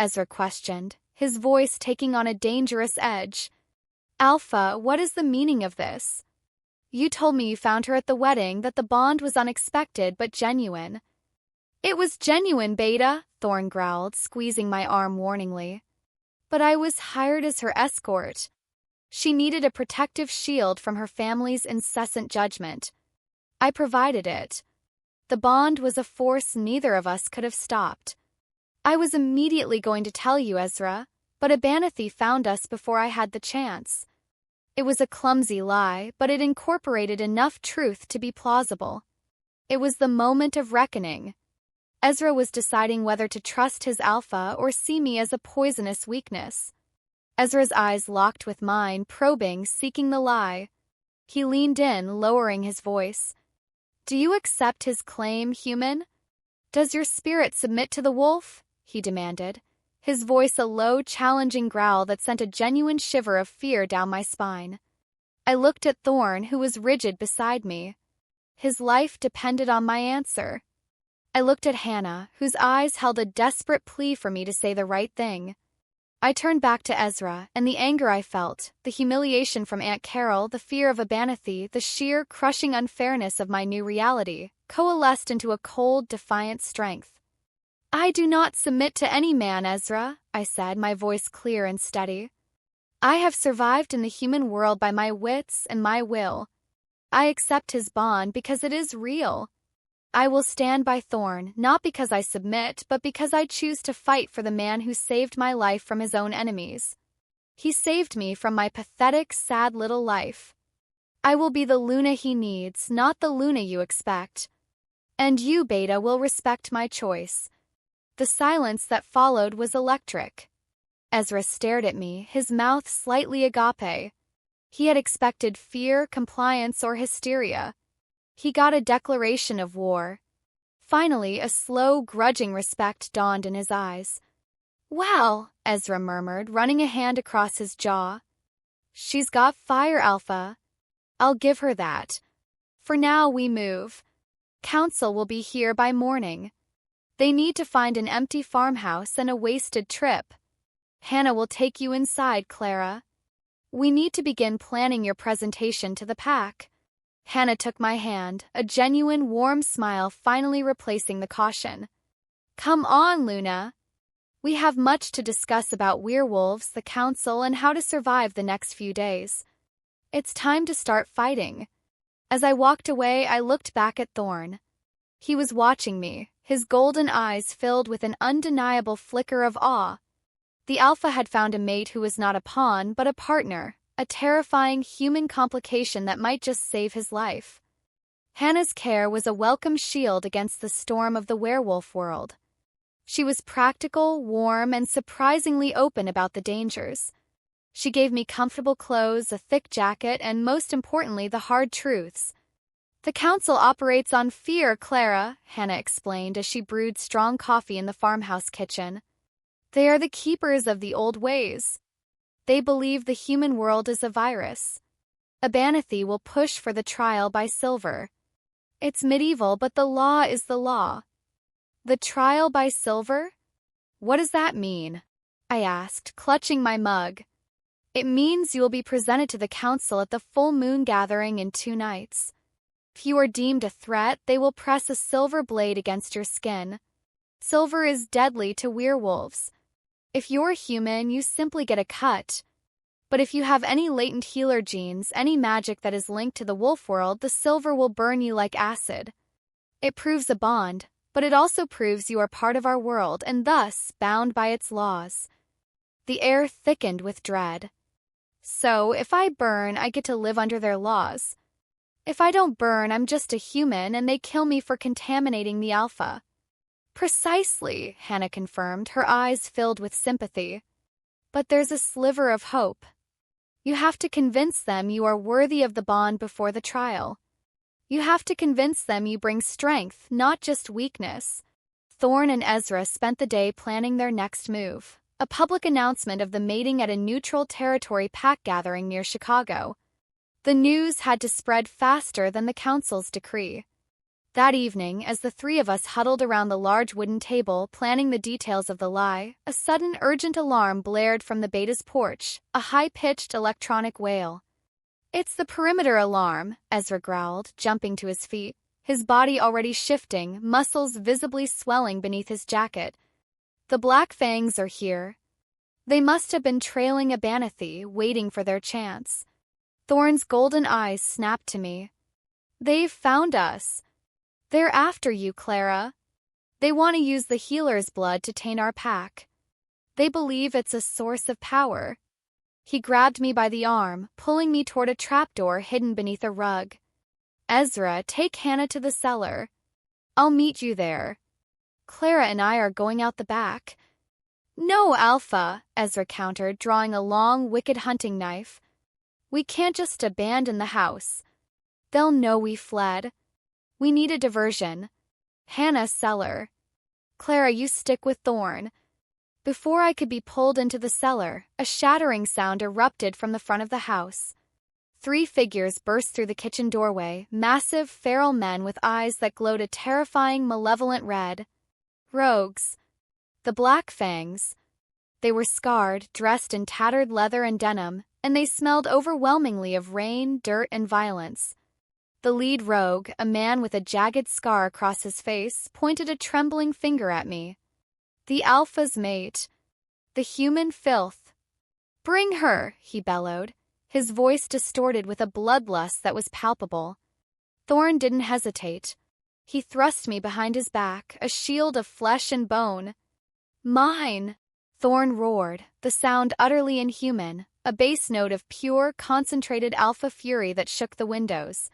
Ezra questioned, his voice taking on a dangerous edge. Alpha, what is the meaning of this? You told me you found her at the wedding, that the bond was unexpected but genuine. It was genuine, Beta, Thorne growled, squeezing my arm warningly. But I was hired as her escort. She needed a protective shield from her family's incessant judgment. I provided it. The bond was a force neither of us could have stopped. I was immediately going to tell you, Ezra, but Abanathi found us before I had the chance. It was a clumsy lie, but it incorporated enough truth to be plausible. It was the moment of reckoning. Ezra was deciding whether to trust his alpha or see me as a poisonous weakness. Ezra's eyes locked with mine, probing, seeking the lie. He leaned in, lowering his voice. Do you accept his claim, human? Does your spirit submit to the wolf? He demanded, his voice a low, challenging growl that sent a genuine shiver of fear down my spine. I looked at Thorne, who was rigid beside me. His life depended on my answer. I looked at Hannah, whose eyes held a desperate plea for me to say the right thing. I turned back to Ezra, and the anger I felt, the humiliation from Aunt Carol, the fear of Abanathi, the sheer, crushing unfairness of my new reality, coalesced into a cold, defiant strength. I do not submit to any man, Ezra, I said, my voice clear and steady. I have survived in the human world by my wits and my will. I accept his bond because it is real. I will stand by Thorne, not because I submit, but because I choose to fight for the man who saved my life from his own enemies. He saved me from my pathetic, sad little life. I will be the Luna he needs, not the Luna you expect. And you, Beta, will respect my choice. The silence that followed was electric. Ezra stared at me, his mouth slightly agape. He had expected fear, compliance, or hysteria. He got a declaration of war. Finally, a slow, grudging respect dawned in his eyes. Well, Ezra murmured, running a hand across his jaw. She's got fire, Alpha. I'll give her that. For now, we move. Council will be here by morning. They need to find an empty farmhouse and a wasted trip. Hannah will take you inside, Clara. We need to begin planning your presentation to the pack. Hannah took my hand, a genuine, warm smile finally replacing the caution. Come on, Luna. We have much to discuss about werewolves, the council, and how to survive the next few days. It's time to start fighting. As I walked away, I looked back at Thorne. He was watching me, his golden eyes filled with an undeniable flicker of awe. The alpha had found a mate who was not a pawn, but a partner, a terrifying human complication that might just save his life. Hannah's care was a welcome shield against the storm of the werewolf world. She was practical, warm, and surprisingly open about the dangers. She gave me comfortable clothes, a thick jacket, and most importantly, the hard truths. The council operates on fear, Clara, Hannah explained as she brewed strong coffee in the farmhouse kitchen. They are the keepers of the old ways. They believe the human world is a virus. Abernathy will push for the trial by silver. It's medieval, but the law is the law. The trial by silver? What does that mean? I asked, clutching my mug. It means you will be presented to the council at the full moon gathering in 2 nights. If you are deemed a threat, they will press a silver blade against your skin. Silver is deadly to werewolves. If you're human, you simply get a cut. But if you have any latent healer genes, any magic that is linked to the wolf world, the silver will burn you like acid. It proves a bond, but it also proves you are part of our world and thus bound by its laws. The air thickened with dread. So, if I burn, I get to live under their laws. If I don't burn, I'm just a human and they kill me for contaminating the alpha. Precisely, Hannah confirmed, her eyes filled with sympathy. But there's a sliver of hope. You have to convince them you are worthy of the bond before the trial. You have to convince them you bring strength, not just weakness. Thorne and Ezra spent the day planning their next move, a public announcement of the mating at a neutral territory pack gathering near Chicago. The news had to spread faster than the council's decree. That evening, as the 3 of us huddled around the large wooden table planning the details of the lie, a sudden urgent alarm blared from the beta's porch, a high-pitched electronic wail. "It's the perimeter alarm," Ezra growled, jumping to his feet, his body already shifting, muscles visibly swelling beneath his jacket. "The Black Fangs are here. They must have been trailing Abernathy, waiting for their chance." Thorne's golden eyes snapped to me. "They've found us. They're after you, Clara. They want to use the healer's blood to taint our pack. They believe it's a source of power." He grabbed me by the arm, pulling me toward a trapdoor hidden beneath a rug. "Ezra, take Hannah to the cellar. I'll meet you there. Clara and I are going out the back." "No, Alpha," Ezra countered, drawing a long, wicked hunting knife. "We can't just abandon the house. They'll know we fled. We need a diversion. Hannah, cellar. Clara, you stick with Thorne." Before I could be pulled into the cellar, a shattering sound erupted from the front of the house. 3 figures burst through the kitchen doorway, massive, feral men with eyes that glowed a terrifying, malevolent red. Rogues. The Black Fangs. They were scarred, dressed in tattered leather and denim, and they smelled overwhelmingly of rain, dirt, and violence. The lead rogue, a man with a jagged scar across his face, pointed a trembling finger at me. "The Alpha's mate. The human filth. Bring her," he bellowed, his voice distorted with a bloodlust that was palpable. Thorne didn't hesitate. He thrust me behind his back, a shield of flesh and bone. "Mine!" Thorne roared, the sound utterly inhuman, a bass note of pure, concentrated alpha fury that shook the windows.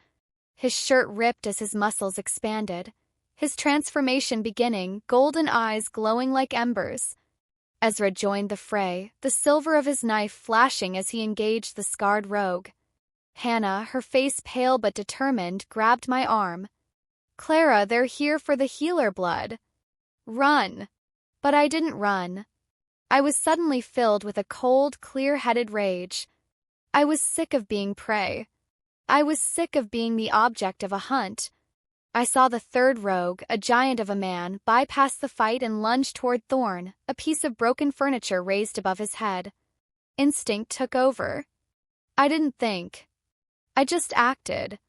His shirt ripped as his muscles expanded. His transformation beginning, golden eyes glowing like embers. Ezra joined the fray, the silver of his knife flashing as he engaged the scarred rogue. Hannah, her face pale but determined, grabbed my arm. "Clara, they're here for the healer blood. Run." But I didn't run. I was suddenly filled with a cold, clear-headed rage. I was sick of being prey. I was sick of being the object of a hunt. I saw the 3rd rogue, a giant of a man, bypass the fight and lunge toward Thorne, a piece of broken furniture raised above his head. Instinct took over. I didn't think. I just acted.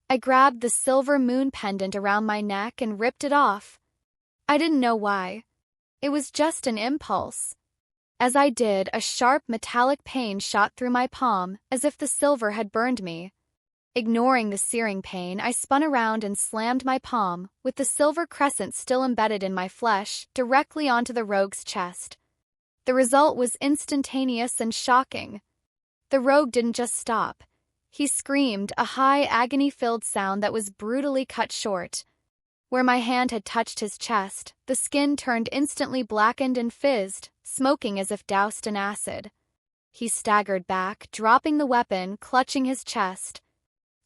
I grabbed the silver moon pendant around my neck and ripped it off. I didn't know why. It was just an impulse. As I did, a sharp metallic pain shot through my palm, as if the silver had burned me. Ignoring the searing pain, I spun around and slammed my palm, with the silver crescent still embedded in my flesh, directly onto the rogue's chest. The result was instantaneous and shocking. The rogue didn't just stop. He screamed, a high, agony-filled sound that was brutally cut short. Where my hand had touched his chest, the skin turned instantly blackened and fizzed, smoking as if doused in acid. He staggered back, dropping the weapon, clutching his chest.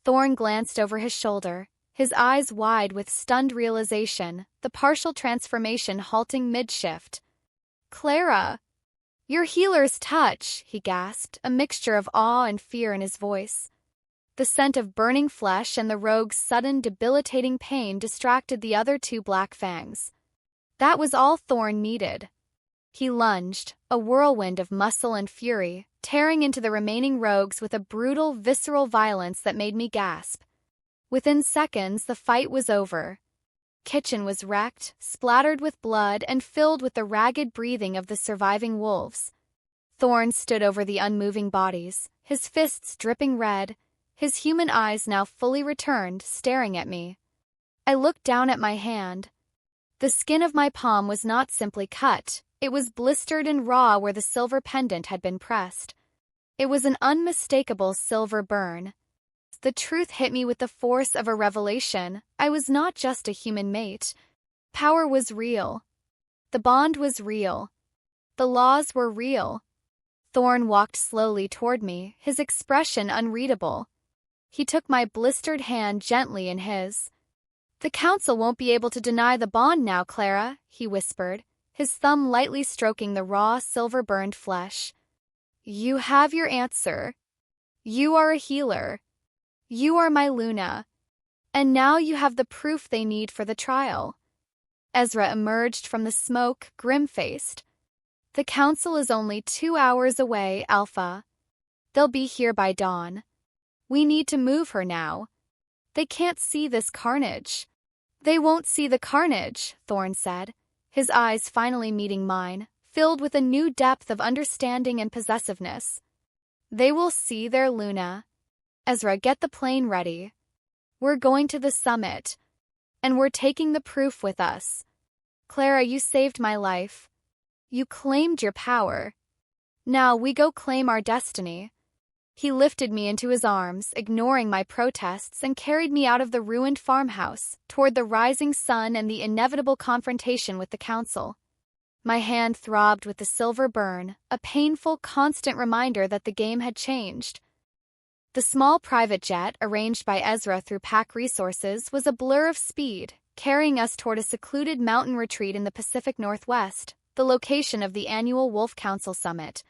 Thorne glanced over his shoulder, his eyes wide with stunned realization, the partial transformation halting mid-shift. "Clara! Your healer's touch," he gasped, a mixture of awe and fear in his voice. The scent of burning flesh and the rogue's sudden debilitating pain distracted the other two black fangs. That was all Thorne needed. He lunged, a whirlwind of muscle and fury, tearing into the remaining rogues with a brutal, visceral violence that made me gasp. Within seconds, the fight was over. Kitchen was wrecked, splattered with blood, and filled with the ragged breathing of the surviving wolves. Thorne stood over the unmoving bodies, his fists dripping red, his human eyes now fully returned, staring at me. I looked down at my hand. The skin of my palm was not simply cut, it was blistered and raw where the silver pendant had been pressed. It was an unmistakable silver burn. The truth hit me with the force of a revelation. I was not just a human mate. Power was real. The bond was real. The laws were real. Thorne walked slowly toward me, his expression unreadable. He took my blistered hand gently in his. "The council won't be able to deny the bond now, Clara," he whispered, his thumb lightly stroking the raw, silver-burned flesh. "You have your answer. You are a healer. You are my Luna. And now you have the proof they need for the trial." Ezra emerged from the smoke, grim-faced. "The council is only 2 hours away, Alpha. They'll be here by dawn. We need to move her now. They can't see this carnage." "They won't see the carnage," Thorne said, his eyes finally meeting mine, filled with a new depth of understanding and possessiveness. "They will see their Luna. Ezra, get the plane ready. We're going to the summit. And we're taking the proof with us. Clara, you saved my life. You claimed your power. Now we go claim our destiny." He lifted me into his arms, ignoring my protests, and carried me out of the ruined farmhouse, toward the rising sun and the inevitable confrontation with the council. My hand throbbed with the silver burn, a painful, constant reminder that the game had changed. The small private jet, arranged by Ezra through Pack Resources, was a blur of speed, carrying us toward a secluded mountain retreat in the Pacific Northwest, the location of the annual Wolf Council Summit.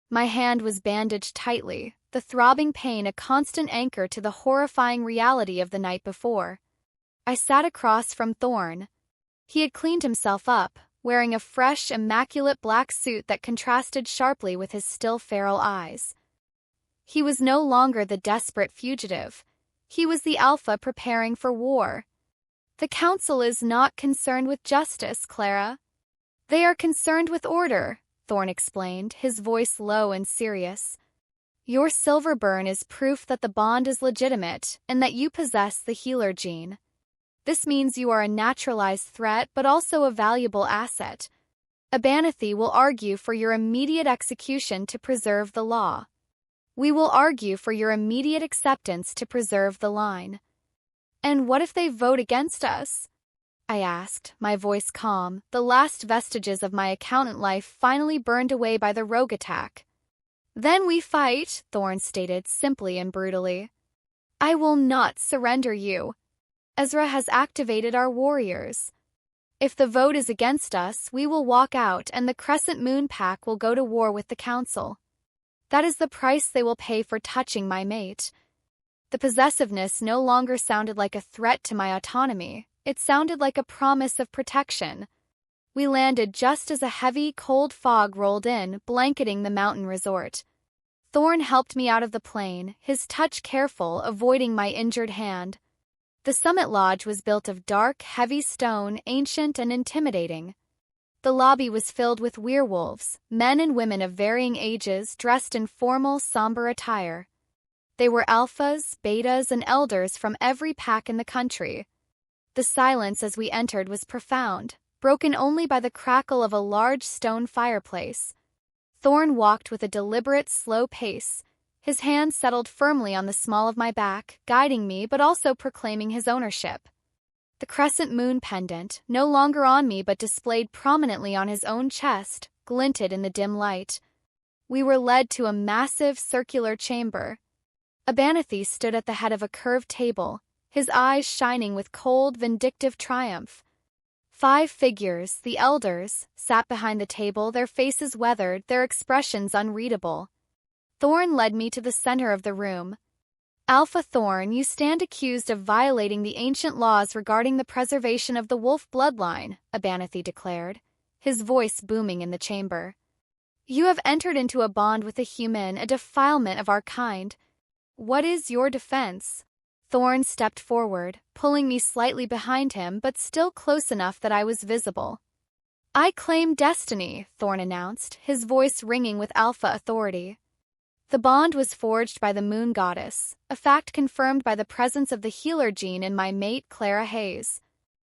My hand was bandaged tightly, the throbbing pain a constant anchor to the horrifying reality of the night before. I sat across from Thorne. He had cleaned himself up, wearing a fresh, immaculate black suit that contrasted sharply with his still feral eyes. He was no longer the desperate fugitive. He was the Alpha preparing for war. "The Council is not concerned with justice, Clara. They are concerned with order," Thorne explained, his voice low and serious. "Your silver burn is proof that the bond is legitimate and that you possess the healer gene. This means you are a naturalized threat but also a valuable asset. Abanathi will argue for your immediate execution to preserve the law. We will argue for your immediate acceptance to preserve the line." "And what if they vote against us?" I asked, my voice calm, the last vestiges of my accountant life finally burned away by the rogue attack. "Then we fight," Thorne stated simply and brutally. "I will not surrender you. Ezra has activated our warriors. If the vote is against us, we will walk out and the Crescent Moon Pack will go to war with the Council. That is the price they will pay for touching my mate." The possessiveness no longer sounded like a threat to my autonomy. It sounded like a promise of protection. We landed just as a heavy, cold fog rolled in, blanketing the mountain resort. Thorne helped me out of the plane, his touch careful, avoiding my injured hand. The summit lodge was built of dark, heavy stone, ancient and intimidating. The lobby was filled with werewolves, men and women of varying ages dressed in formal, somber attire. They were alphas, betas, and elders from every pack in the country. The silence as we entered was profound, broken only by the crackle of a large stone fireplace. Thorne walked with a deliberate, slow pace, his hands settled firmly on the small of my back, guiding me but also proclaiming his ownership. The Crescent Moon pendant, no longer on me but displayed prominently on his own chest, glinted in the dim light. We were led to a massive circular chamber. Abernathy stood at the head of a curved table, his eyes shining with cold, vindictive triumph. 5 figures, the elders, sat behind the table, their faces weathered, their expressions unreadable. Thorne led me to the center of the room. Alpha Thorne, you stand accused of violating the ancient laws regarding the preservation of the wolf bloodline, Abernathy declared, his voice booming in the chamber. You have entered into a bond with a human, a defilement of our kind. What is your defense? Thorne stepped forward, pulling me slightly behind him but still close enough that I was visible. I claim destiny, Thorne announced, his voice ringing with alpha authority. The bond was forged by the moon goddess, a fact confirmed by the presence of the healer gene in my mate Clara Hayes.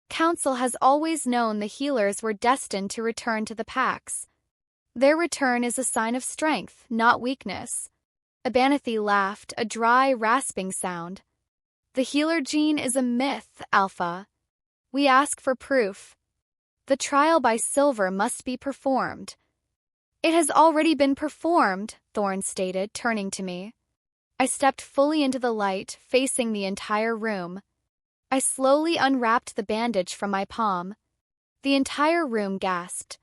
Council has always known the healers were destined to return to the packs. Their return is a sign of strength, not weakness. Abernathy laughed, a dry, rasping sound. The healer gene is a myth, Alpha. We ask for proof. The trial by silver must be performed. It has already been performed, Thorne stated, turning to me. I stepped fully into the light, facing the entire room. I slowly unwrapped the bandage from my palm. The entire room gasped.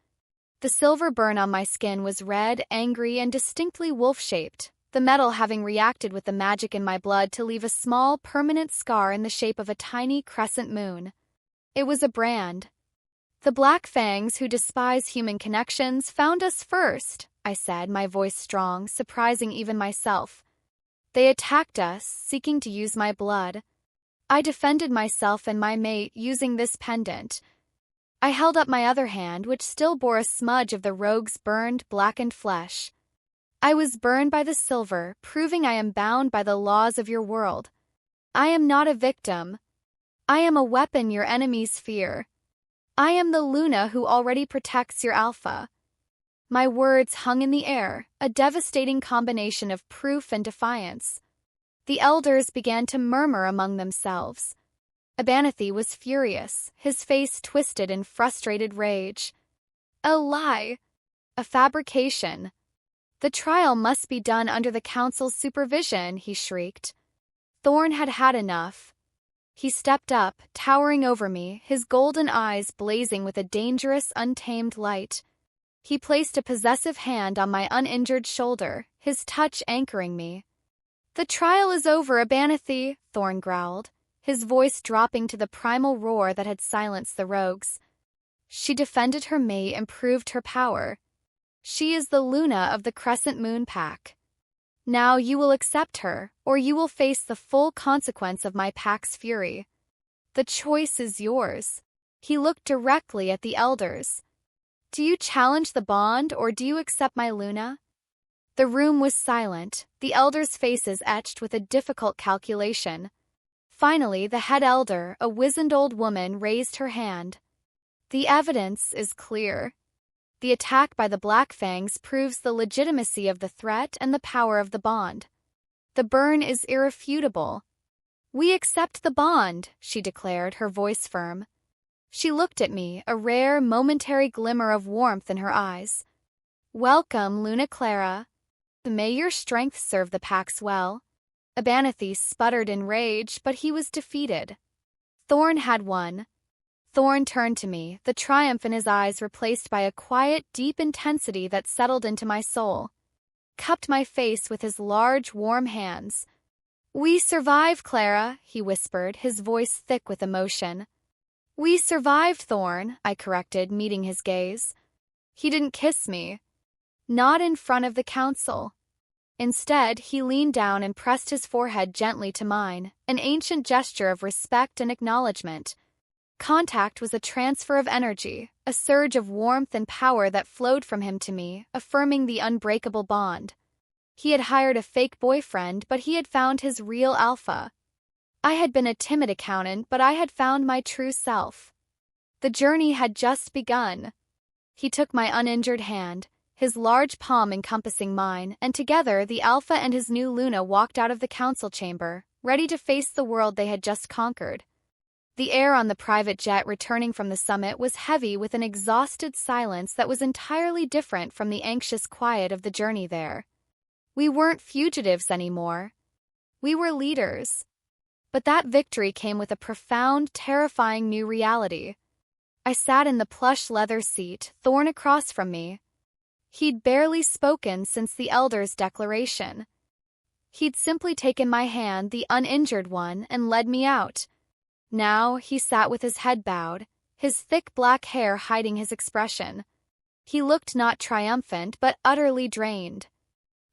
The silver burn on my skin was red, angry, and distinctly wolf-shaped, the metal having reacted with the magic in my blood to leave a small, permanent scar in the shape of a tiny crescent moon. It was a brand. The Black Fangs, who despise human connections, found us first, I said, my voice strong, surprising even myself. They attacked us, seeking to use my blood. I defended myself and my mate using this pendant. I held up my other hand, which still bore a smudge of the rogue's burned, blackened flesh. I was burned by the silver, proving I am bound by the laws of your world. I am not a victim. I am a weapon your enemies fear. I am the Luna who already protects your Alpha. My words hung in the air, a devastating combination of proof and defiance. The elders began to murmur among themselves. Abernathy was furious, his face twisted in frustrated rage. A lie! A fabrication! The trial must be done under the council's supervision, he shrieked. Thorne had had enough. He stepped up, towering over me, his golden eyes blazing with a dangerous, untamed light. He placed a possessive hand on my uninjured shoulder, his touch anchoring me. The trial is over, Abernathy, Thorne growled, his voice dropping to the primal roar that had silenced the rogues. She defended her mate and proved her power. She is the Luna of the Crescent Moon Pack. Now you will accept her, or you will face the full consequence of my pack's fury. The choice is yours. He looked directly at the elders. Do you challenge the bond, or do you accept my Luna? The room was silent, the elders' faces etched with a difficult calculation. Finally, the head elder, a wizened old woman, raised her hand. The evidence is clear. The attack by the Black Fangs proves the legitimacy of the threat and the power of the bond. The burn is irrefutable. We accept the bond, she declared, her voice firm. She looked at me, a rare, momentary glimmer of warmth in her eyes. Welcome, Luna Clara. May your strength serve the packs well. Abernathy sputtered in rage, but he was defeated. Thorne had won. Thorne turned to me, the triumph in his eyes replaced by a quiet, deep intensity that settled into my soul. Cupped my face with his large, warm hands. We survive, Clara, he whispered, his voice thick with emotion. We survived, Thorne, I corrected, meeting his gaze. He didn't kiss me. Not in front of the council. Instead, he leaned down and pressed his forehead gently to mine, an ancient gesture of respect and acknowledgement. Contact was a transfer of energy, a surge of warmth and power that flowed from him to me, affirming the unbreakable bond. He had hired a fake boyfriend, but he had found his real alpha. I had been a timid accountant, but I had found my true self. The journey had just begun. He took my uninjured hand, his large palm encompassing mine, and together the Alpha and his new Luna walked out of the council chamber, ready to face the world they had just conquered. The air on the private jet returning from the summit was heavy with an exhausted silence that was entirely different from the anxious quiet of the journey there. We weren't fugitives anymore. We were leaders. But that victory came with a profound, terrifying new reality. I sat in the plush leather seat, Thorne across from me. He'd barely spoken since the Elder's declaration. He'd simply taken my hand, the uninjured one, and led me out. Now he sat with his head bowed, his thick black hair hiding his expression. He looked not triumphant, but utterly drained.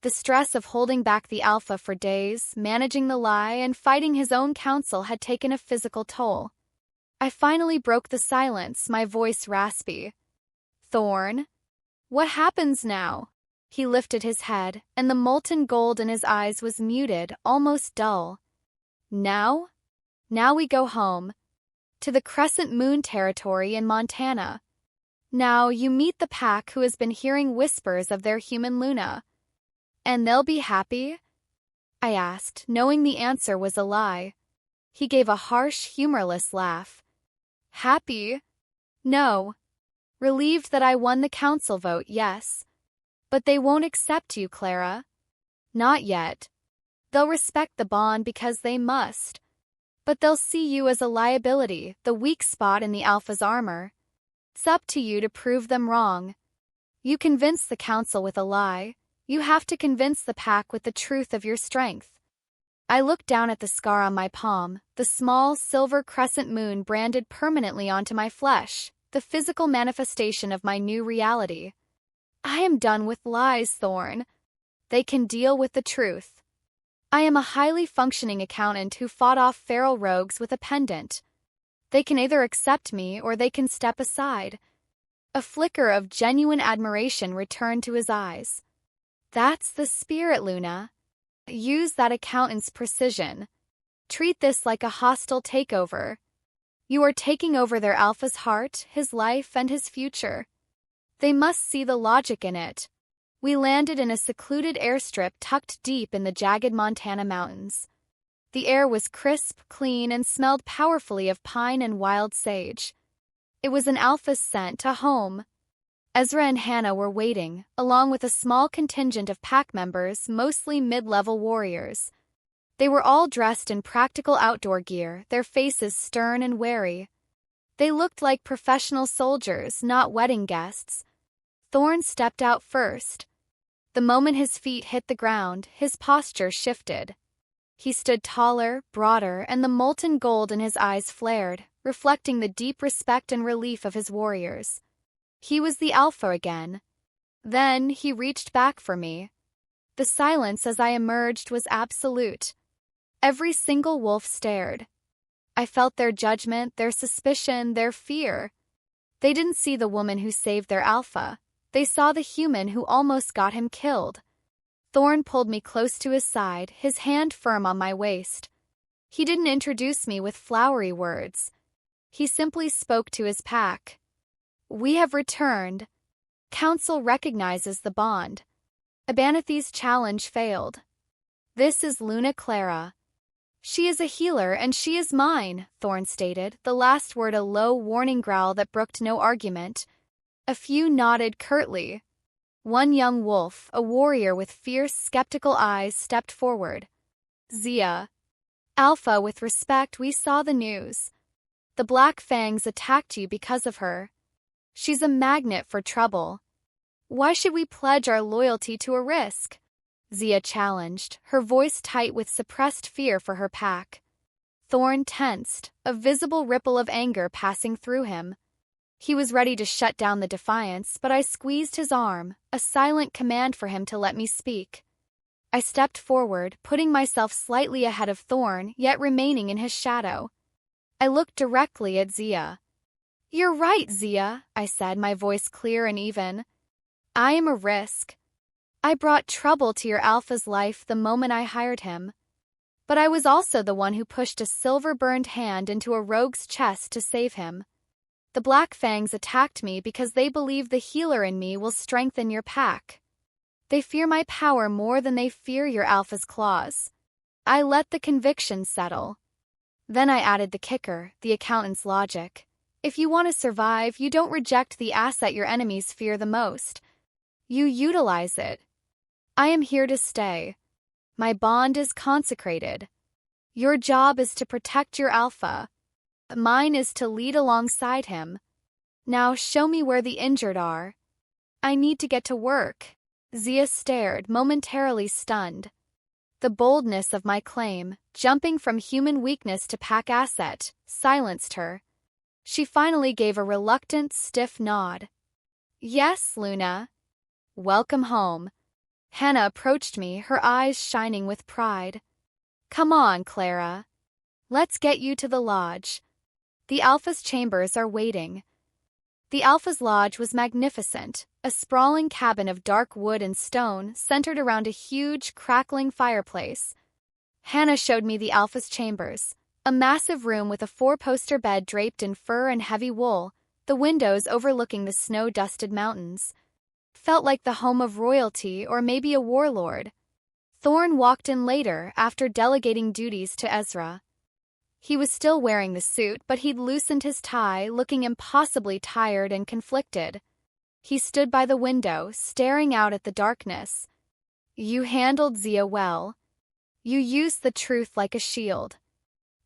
The stress of holding back the Alpha for days, managing the lie, and fighting his own counsel had taken a physical toll. I finally broke the silence, my voice raspy. "Thorne, what happens now?" He lifted his head, and the molten gold in his eyes was muted, almost dull. "Now? Now we go home. To the Crescent Moon territory in Montana. Now you meet the pack who has been hearing whispers of their human Luna. And they'll be happy?" I asked, knowing the answer was a lie. He gave a harsh, humorless laugh. "Happy? No. Relieved that I won the council vote, yes. But they won't accept you, Clara. Not yet. They'll respect the bond because they must. But they'll see you as a liability, the weak spot in the Alpha's armor. It's up to you to prove them wrong. You convince the council with a lie. You have to convince the pack with the truth of your strength." I looked down at the scar on my palm, the small silver crescent moon branded permanently onto my flesh, the physical manifestation of my new reality. I am done with lies, Thorne. They can deal with the truth. I am a highly functioning accountant who fought off feral rogues with a pendant. They can either accept me or they can step aside. A flicker of genuine admiration returned to his eyes. "That's the spirit, Luna. Use that accountant's precision. Treat this like a hostile takeover. You are taking over their Alpha's heart, his life, and his future. They must see the logic in it." We landed in a secluded airstrip tucked deep in the jagged Montana mountains. The air was crisp, clean, and smelled powerfully of pine and wild sage. It was an Alpha's scent, a home. Ezra and Hannah were waiting, along with a small contingent of pack members, mostly mid-level warriors. They were all dressed in practical outdoor gear, their faces stern and wary. They looked like professional soldiers, not wedding guests. Thorne stepped out first. The moment his feet hit the ground, his posture shifted. He stood taller, broader, and the molten gold in his eyes flared, reflecting the deep respect and relief of his warriors. He was the Alpha again. Then he reached back for me. The silence as I emerged was absolute. Every single wolf stared. I felt their judgment, their suspicion, their fear. They didn't see the woman who saved their Alpha. They saw the human who almost got him killed. Thorne pulled me close to his side, his hand firm on my waist. He didn't introduce me with flowery words. He simply spoke to his pack. "We have returned. Council recognizes the bond. Abanathi's challenge failed. This is Luna Clara. She is a healer and she is mine," Thorne stated, the last word a low, warning growl that brooked no argument. A few nodded curtly. One young wolf, a warrior with fierce, skeptical eyes, stepped forward. "Zia. Alpha, with respect, we saw the news. The Black Fangs attacked you because of her. She's a magnet for trouble. Why should we pledge our loyalty to a risk?" Zia challenged, her voice tight with suppressed fear for her pack. Thorne tensed, a visible ripple of anger passing through him. He was ready to shut down the defiance, but I squeezed his arm, a silent command for him to let me speak. I stepped forward, putting myself slightly ahead of Thorne, yet remaining in his shadow. I looked directly at Zia. You're right, Zia, I said, my voice clear and even. I am a risk. I brought trouble to your alpha's life the moment I hired him. But I was also the one who pushed a silver-burned hand into a rogue's chest to save him. The Black Fangs attacked me because they believe the healer in me will strengthen your pack. They fear my power more than they fear your alpha's claws. I let the conviction settle. Then I added the kicker, the accountant's logic. If you want to survive, you don't reject the asset your enemies fear the most. You utilize it. I am here to stay. My bond is consecrated. Your job is to protect your alpha. Mine is to lead alongside him. Now show me where the injured are. I need to get to work. Zia stared, momentarily stunned. The boldness of my claim, jumping from human weakness to pack asset, silenced her. She finally gave a reluctant, stiff nod. Yes, Luna. Welcome home. Hannah approached me, her eyes shining with pride. Come on, Clara. Let's get you to the lodge. The Alpha's chambers are waiting. The Alpha's lodge was magnificent, a sprawling cabin of dark wood and stone centered around a huge, crackling fireplace. Hannah showed me the Alpha's chambers, a massive room with a four-poster bed draped in fur and heavy wool, the windows overlooking the snow-dusted mountains. Felt like the home of royalty or maybe a warlord. Thorne walked in later after delegating duties to Ezra. He was still wearing the suit, but he'd loosened his tie, looking impossibly tired and conflicted. He stood by the window, staring out at the darkness. You handled Zia well. You used the truth like a shield.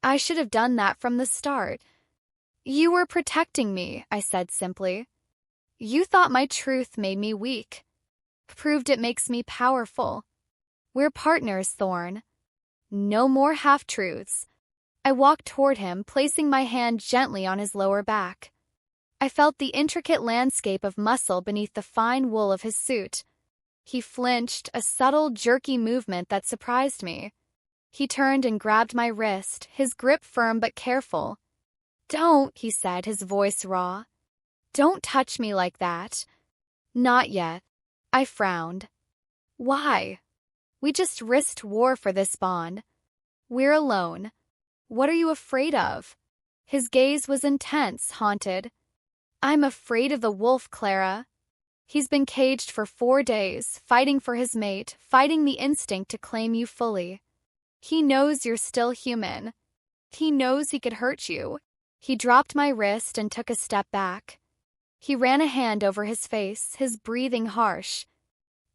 I should have done that from the start. You were protecting me, I said simply. You thought my truth made me weak. Proved it makes me powerful. We're partners, Thorne. No more half-truths. I walked toward him, placing my hand gently on his lower back. I felt the intricate landscape of muscle beneath the fine wool of his suit. He flinched, a subtle, jerky movement that surprised me. He turned and grabbed my wrist, his grip firm but careful. Don't, he said, his voice raw. Don't touch me like that. Not yet. I frowned. Why? We just risked war for this bond. We're alone. What are you afraid of? His gaze was intense, haunted. I'm afraid of the wolf, Clara. He's been caged for 4 days, fighting for his mate, fighting the instinct to claim you fully. He knows you're still human. He knows he could hurt you. He dropped my wrist and took a step back. He ran a hand over his face, his breathing harsh.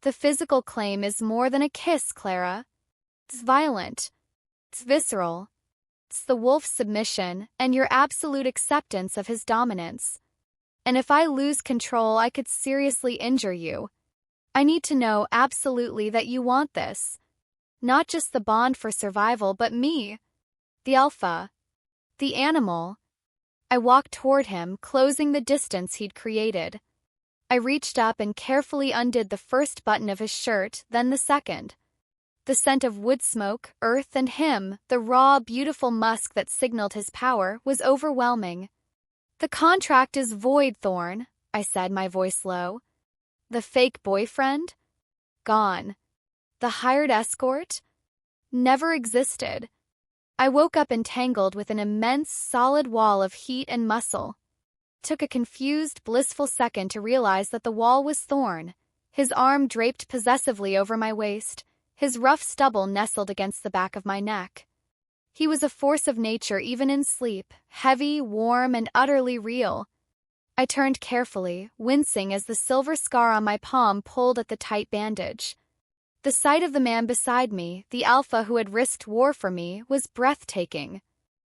The physical claim is more than a kiss, Clara. It's violent. It's visceral. It's the wolf's submission and your absolute acceptance of his dominance. And if I lose control, I could seriously injure you. I need to know absolutely that you want this. Not just the bond for survival, but me. The alpha. The animal. I walked toward him, closing the distance he'd created. I reached up and carefully undid the first button of his shirt, then the second. The scent of wood smoke, earth, and him, the raw, beautiful musk that signaled his power, was overwhelming. The contract is void, Thorne, I said, my voice low. The fake boyfriend? Gone. The hired escort? Never existed. I woke up entangled with an immense, solid wall of heat and muscle. Took a confused, blissful second to realize that the wall was Thorne, his arm draped possessively over my waist, his rough stubble nestled against the back of my neck. He was a force of nature even in sleep, heavy, warm, and utterly real. I turned carefully, wincing as the silver scar on my palm pulled at the tight bandage. The sight of the man beside me, the alpha who had risked war for me, was breathtaking.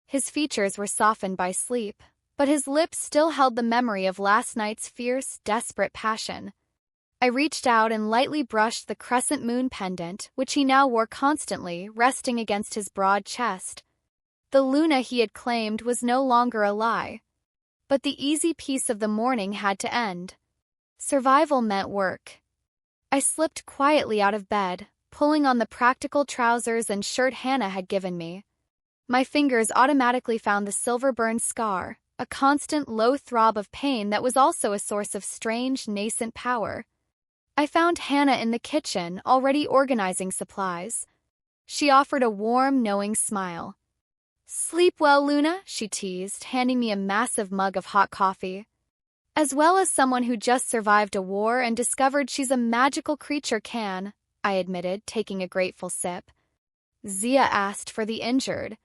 His features were softened by sleep, but his lips still held the memory of last night's fierce, desperate passion. I reached out and lightly brushed the Crescent Moon pendant, which he now wore constantly, resting against his broad chest. The Luna he had claimed was no longer a lie. But the easy peace of the morning had to end. Survival meant work. I slipped quietly out of bed, pulling on the practical trousers and shirt Hannah had given me. My fingers automatically found the silver-burned scar, a constant low throb of pain that was also a source of strange, nascent power. I found Hannah in the kitchen, already organizing supplies. She offered a warm, knowing smile. "Sleep well, Luna," she teased, handing me a massive mug of hot coffee. "As well as someone who just survived a war and discovered she's a magical creature can," I admitted, taking a grateful sip. Zia asked for the injured.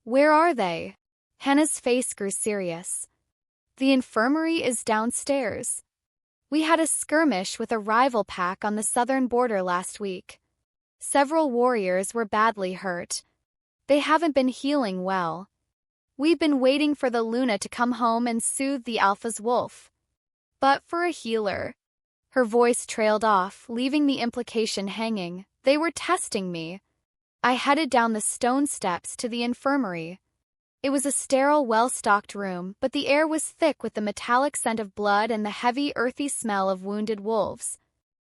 "Where are they?" Hannah's face grew serious. "The infirmary is downstairs. We had a skirmish with a rival pack on the southern border last week. Several warriors were badly hurt. They haven't been healing well. We've been waiting for the Luna to come home and soothe the Alpha's wolf. But for a healer..." Her voice trailed off, leaving the implication hanging. "They were testing me." I headed down the stone steps to the infirmary. It was a sterile, well-stocked room, but the air was thick with the metallic scent of blood and the heavy, earthy smell of wounded wolves.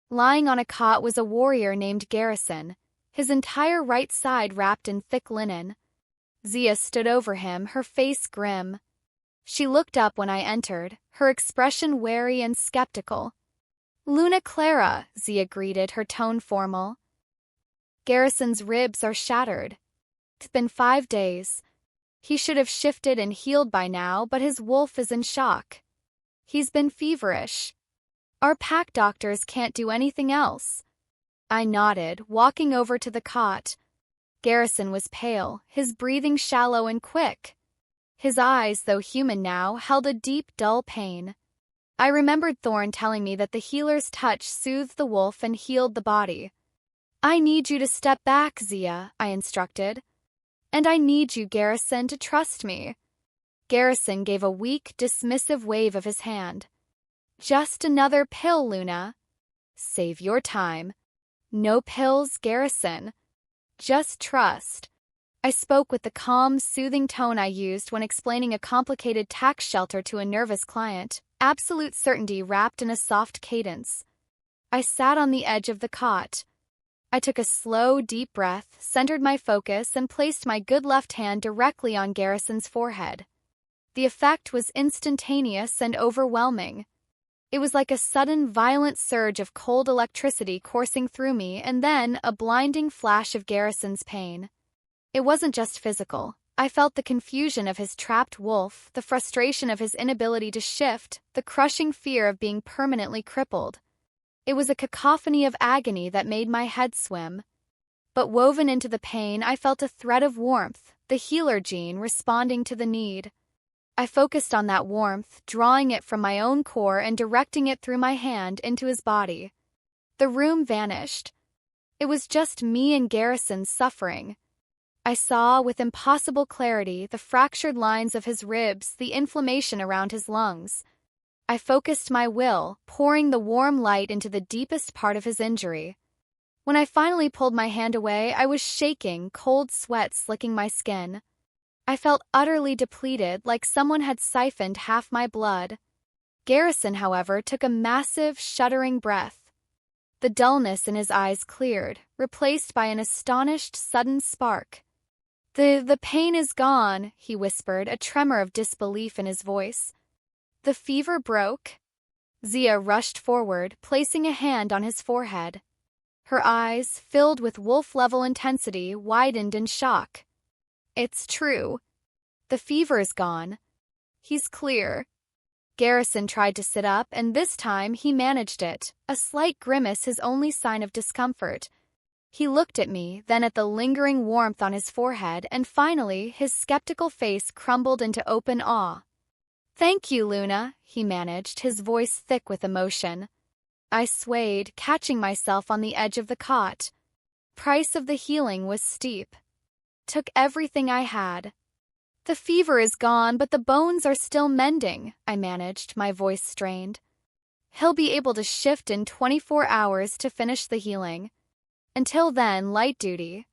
Lying on a cot was a warrior named Garrison, his entire right side wrapped in thick linen. Zia stood over him, her face grim. She looked up when I entered, her expression wary and skeptical. "Luna Clara," Zia greeted, her tone formal. "Garrison's ribs are shattered. It's been 5 days. He should have shifted and healed by now, but his wolf is in shock. He's been feverish. Our pack doctors can't do anything else." I nodded, walking over to the cot. Garrison was pale, his breathing shallow and quick. His eyes, though human now, held a deep, dull pain. I remembered Thorne telling me that the healer's touch soothed the wolf and healed the body. "I need you to step back, Zia," I instructed. "And I need you, Garrison, to trust me." Garrison gave a weak, dismissive wave of his hand. "Just another pill, Luna." "Save your time." "No pills, Garrison. Just trust." I spoke with the calm, soothing tone I used when explaining a complicated tax shelter to a nervous client, absolute certainty wrapped in a soft cadence. I sat on the edge of the cot. I took a slow, deep breath, centered my focus, and placed my good left hand directly on Garrison's forehead. The effect was instantaneous and overwhelming. It was like a sudden, violent surge of cold electricity coursing through me, and then a blinding flash of Garrison's pain. It wasn't just physical. I felt the confusion of his trapped wolf, the frustration of his inability to shift, the crushing fear of being permanently crippled. It was a cacophony of agony that made my head swim. But woven into the pain, I felt a thread of warmth, the healer gene responding to the need. I focused on that warmth, drawing it from my own core and directing it through my hand into his body. The room vanished. It was just me and Garrison suffering. I saw, with impossible clarity, the fractured lines of his ribs, the inflammation around his lungs. I focused my will, pouring the warm light into the deepest part of his injury. When I finally pulled my hand away, I was shaking, cold sweat slicking my skin. I felt utterly depleted, like someone had siphoned half my blood. Garrison, however, took a massive, shuddering breath. The dullness in his eyes cleared, replaced by an astonished, sudden spark. The pain is gone," he whispered, a tremor of disbelief in his voice. "The fever broke." Zia rushed forward, placing a hand on his forehead. Her eyes, filled with wolf-level intensity, widened in shock. "It's true. The fever's gone. He's clear." Garrison tried to sit up, and this time he managed it, a slight grimace his only sign of discomfort. He looked at me, then at the lingering warmth on his forehead, and finally his skeptical face crumbled into open awe. "Thank you, Luna," he managed, his voice thick with emotion. I swayed, catching myself on the edge of the cot. Price of the healing was steep. Took everything I had. "The fever is gone, but the bones are still mending," I managed, my voice strained. "He'll be able to shift in 24 hours to finish the healing. Until then, light duty."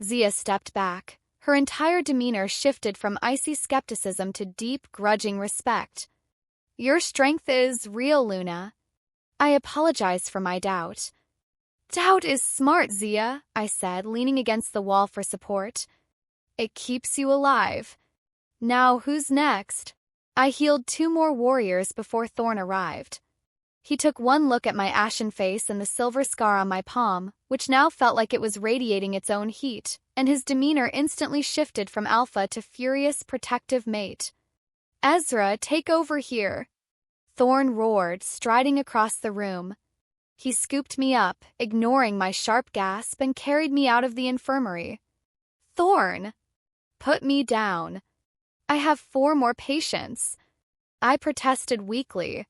Zia stepped back. Her entire demeanor shifted from icy skepticism to deep, grudging respect. "Your strength is real, Luna." I apologized for my doubt. "Doubt is smart, Zia," I said, leaning against the wall for support. "It keeps you alive. Now who's next?" I healed 2 more warriors before Thorne arrived. He took one look at my ashen face and the silver scar on my palm, which now felt like it was radiating its own heat, and his demeanor instantly shifted from alpha to furious protective mate. "Ezra, take over here," Thorne roared, striding across the room. He scooped me up, ignoring my sharp gasp, and carried me out of the infirmary. "Thorne! Put me down. I have 4 more patients," I protested weakly.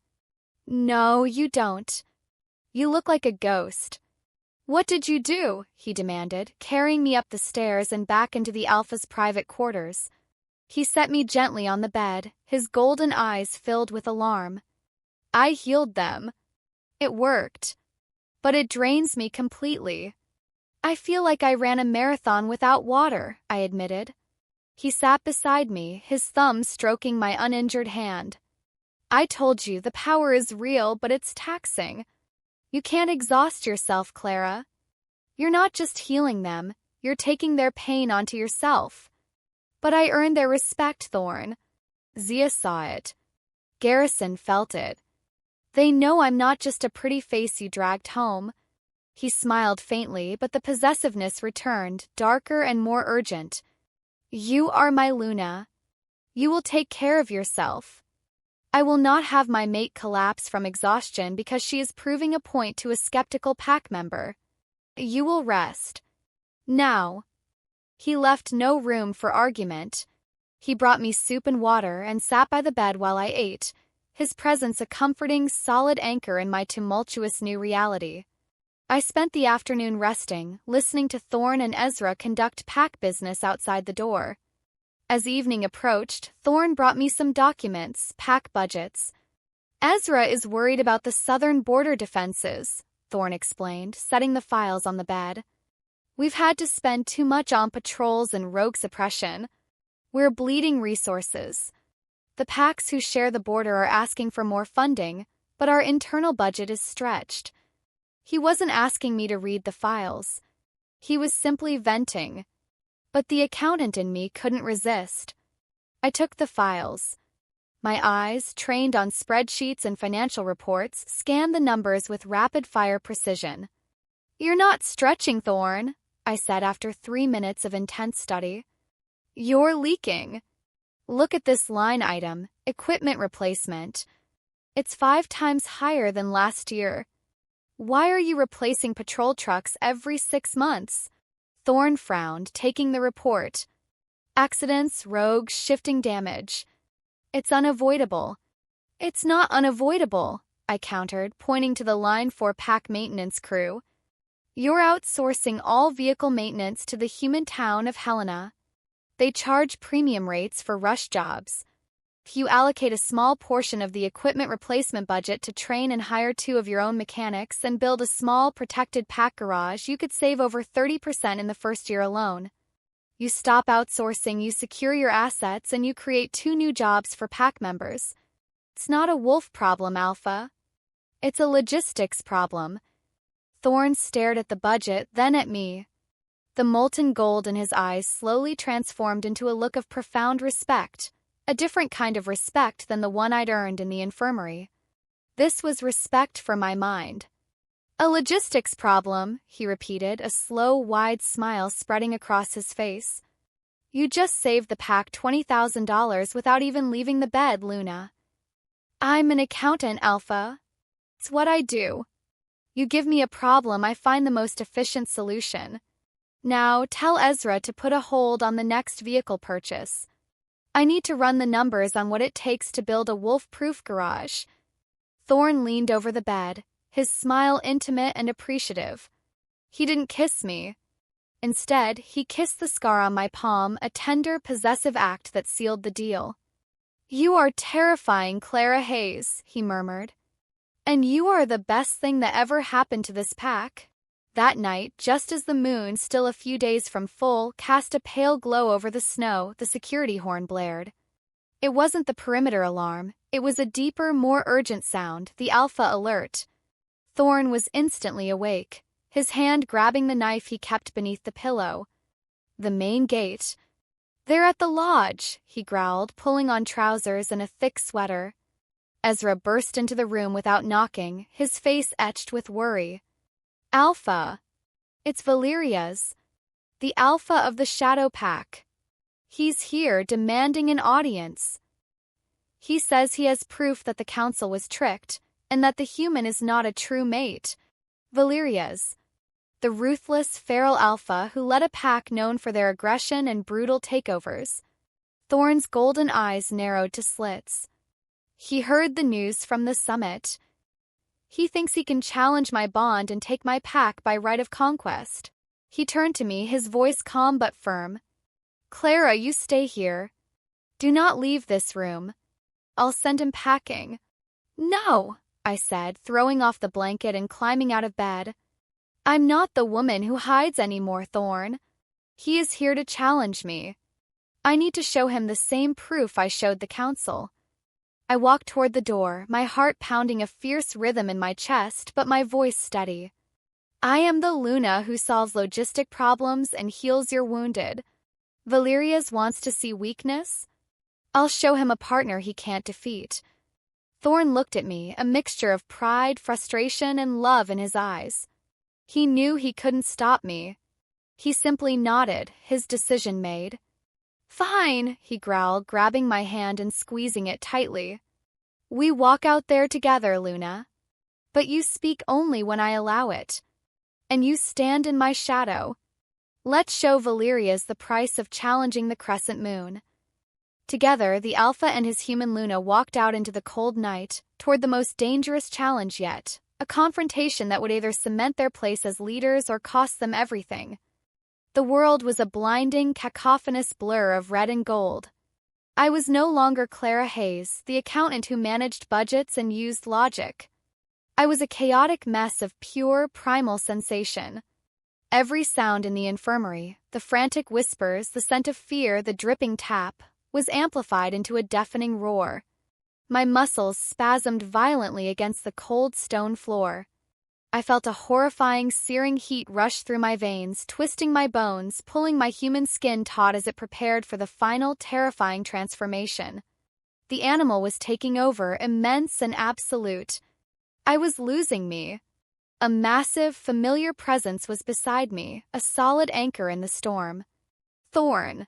"No, you don't. You look like a ghost." "What did you do?" he demanded, carrying me up the stairs and back into the Alpha's private quarters. He set me gently on the bed, his golden eyes filled with alarm. "I healed them. It worked. But it drains me completely. I feel like I ran a marathon without water," I admitted. He sat beside me, his thumb stroking my uninjured hand. "I told you, the power is real, but it's taxing. You can't exhaust yourself, Clara. You're not just healing them, you're taking their pain onto yourself." "But I earned their respect, Thorne." Zia saw it. Garrison felt it. "They know I'm not just a pretty face you dragged home." He smiled faintly, but the possessiveness returned, darker and more urgent. "You are my Luna. You will take care of yourself. I will not have my mate collapse from exhaustion because she is proving a point to a skeptical pack member. You will rest. Now." He left no room for argument. He brought me soup and water and sat by the bed while I ate, his presence a comforting, solid anchor in my tumultuous new reality. I spent the afternoon resting, listening to Thorne and Ezra conduct pack business outside the door. As evening approached, Thorne brought me some documents, pack budgets. "Ezra is worried about the southern border defenses," Thorne explained, setting the files on the bed. "We've had to spend too much on patrols and rogue suppression. We're bleeding resources. The packs who share the border are asking for more funding, but our internal budget is stretched." He wasn't asking me to read the files. He was simply venting. But the accountant in me couldn't resist. I took the files. My eyes, trained on spreadsheets and financial reports, scanned the numbers with rapid-fire precision. "You're not stretching, Thorne," I said after 3 minutes of intense study. "You're leaking. Look at this line item, equipment replacement. It's 5 times higher than last year. Why are you replacing patrol trucks every 6 months?" Thorne frowned, taking the report. "Accidents, rogues, shifting damage. It's unavoidable." "It's not unavoidable," I countered, pointing to the Line 4 pack maintenance crew. "You're outsourcing all vehicle maintenance to the human town of Helena. They charge premium rates for rush jobs. If you allocate a small portion of the equipment replacement budget to train and hire 2 of your own mechanics and build a small, protected pack garage, you could save over 30% in the first year alone. You stop outsourcing, you secure your assets, and you create 2 new jobs for pack members. It's not a wolf problem, Alpha. It's a logistics problem." Thorne stared at the budget, then at me. The molten gold in his eyes slowly transformed into a look of profound respect. A different kind of respect than the one I'd earned in the infirmary. This was respect for my mind. "A logistics problem," he repeated, a slow, wide smile spreading across his face. "You just saved the pack $20,000 without even leaving the bed, Luna." "I'm an accountant, Alpha. It's what I do. You give me a problem, I find the most efficient solution. Now, tell Ezra to put a hold on the next vehicle purchase. I need to run the numbers on what it takes to build a wolf-proof garage." Thorne leaned over the bed, his smile intimate and appreciative. He didn't kiss me. Instead, he kissed the scar on my palm, a tender, possessive act that sealed the deal. "You are terrifying, Clara Hayes," he murmured. "And you are the best thing that ever happened to this pack." That night, just as the moon, still a few days from full, cast a pale glow over the snow, the security horn blared. It wasn't the perimeter alarm, it was a deeper, more urgent sound, the Alpha alert. Thorne was instantly awake, his hand grabbing the knife he kept beneath the pillow. The main gate. They're at the lodge, he growled, pulling on trousers and a thick sweater. Ezra burst into the room without knocking, his face etched with worry. Alpha. It's Valeria's. The Alpha of the Shadow Pack. He's here, demanding an audience. He says he has proof that the council was tricked, and that the human is not a true mate. Valeria's. The ruthless, feral alpha who led a pack known for their aggression and brutal takeovers. Thorne's golden eyes narrowed to slits. He heard the news from the summit. He thinks he can challenge my bond and take my pack by right of conquest. He turned to me, his voice calm but firm. Clara, you stay here. Do not leave this room. I'll send him packing. No, I said, throwing off the blanket and climbing out of bed. I'm not the woman who hides anymore, Thorne. He is here to challenge me. I need to show him the same proof I showed the council. I walked toward the door, my heart pounding a fierce rhythm in my chest, but my voice steady. I am the Luna who solves logistic problems and heals your wounded. Valeria's wants to see weakness? I'll show him a partner he can't defeat. Thorne looked at me, a mixture of pride, frustration, and love in his eyes. He knew he couldn't stop me. He simply nodded, his decision made. Fine, he growled, grabbing my hand and squeezing it tightly. We walk out there together, Luna. But you speak only when I allow it. And you stand in my shadow. Let's show Valeria's the price of challenging the Crescent Moon. Together, the Alpha and his human Luna walked out into the cold night, toward the most dangerous challenge yet, a confrontation that would either cement their place as leaders or cost them everything. The world was a blinding, cacophonous blur of red and gold. I was no longer Clara Hayes, the accountant who managed budgets and used logic. I was a chaotic mess of pure, primal sensation. Every sound in the infirmary, the frantic whispers, the scent of fear, the dripping tap, was amplified into a deafening roar. My muscles spasmed violently against the cold stone floor. I felt a horrifying, searing heat rush through my veins, twisting my bones, pulling my human skin taut as it prepared for the final, terrifying transformation. The animal was taking over, immense and absolute. I was losing me. A massive, familiar presence was beside me, a solid anchor in the storm. Thorne.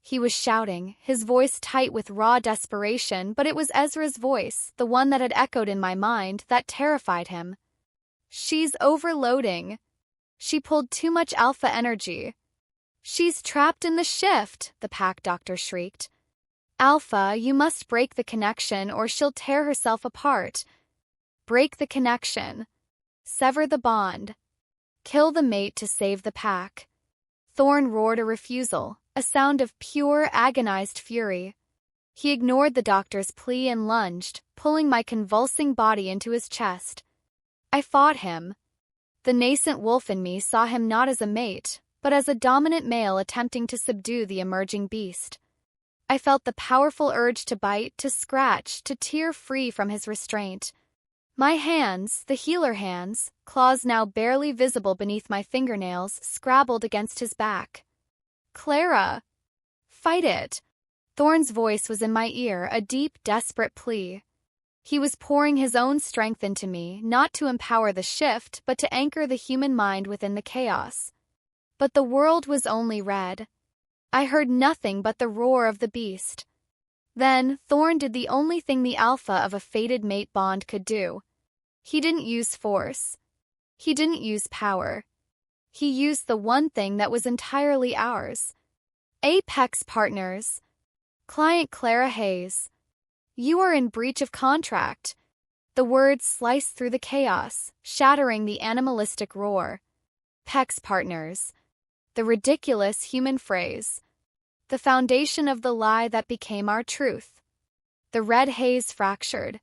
He was shouting, his voice tight with raw desperation, but it was Ezra's voice, the one that had echoed in my mind, that terrified him. She's overloading. She pulled too much alpha energy. She's trapped in the shift, the pack doctor shrieked. Alpha, you must break the connection or she'll tear herself apart. Break the connection. Sever the bond. Kill the mate to save the pack. Thorne roared a refusal, a sound of pure, agonized fury. He ignored the doctor's plea and lunged, pulling my convulsing body into his chest. I fought him. The nascent wolf in me saw him not as a mate, but as a dominant male attempting to subdue the emerging beast. I felt the powerful urge to bite, to scratch, to tear free from his restraint. My hands, the healer hands, claws now barely visible beneath my fingernails, scrabbled against his back. Clara! Fight it! Thorne's voice was in my ear, a deep, desperate plea. He was pouring his own strength into me, not to empower the shift, but to anchor the human mind within the chaos. But the world was only red. I heard nothing but the roar of the beast. Then, Thorne did the only thing the alpha of a fated mate bond could do. He didn't use force. He didn't use power. He used the one thing that was entirely ours. Apex partners. Client Clara Hayes. You are in breach of contract. The words sliced through the chaos, shattering the animalistic roar. Pex partners. The ridiculous human phrase. The foundation of the lie that became our truth. The red haze fractured.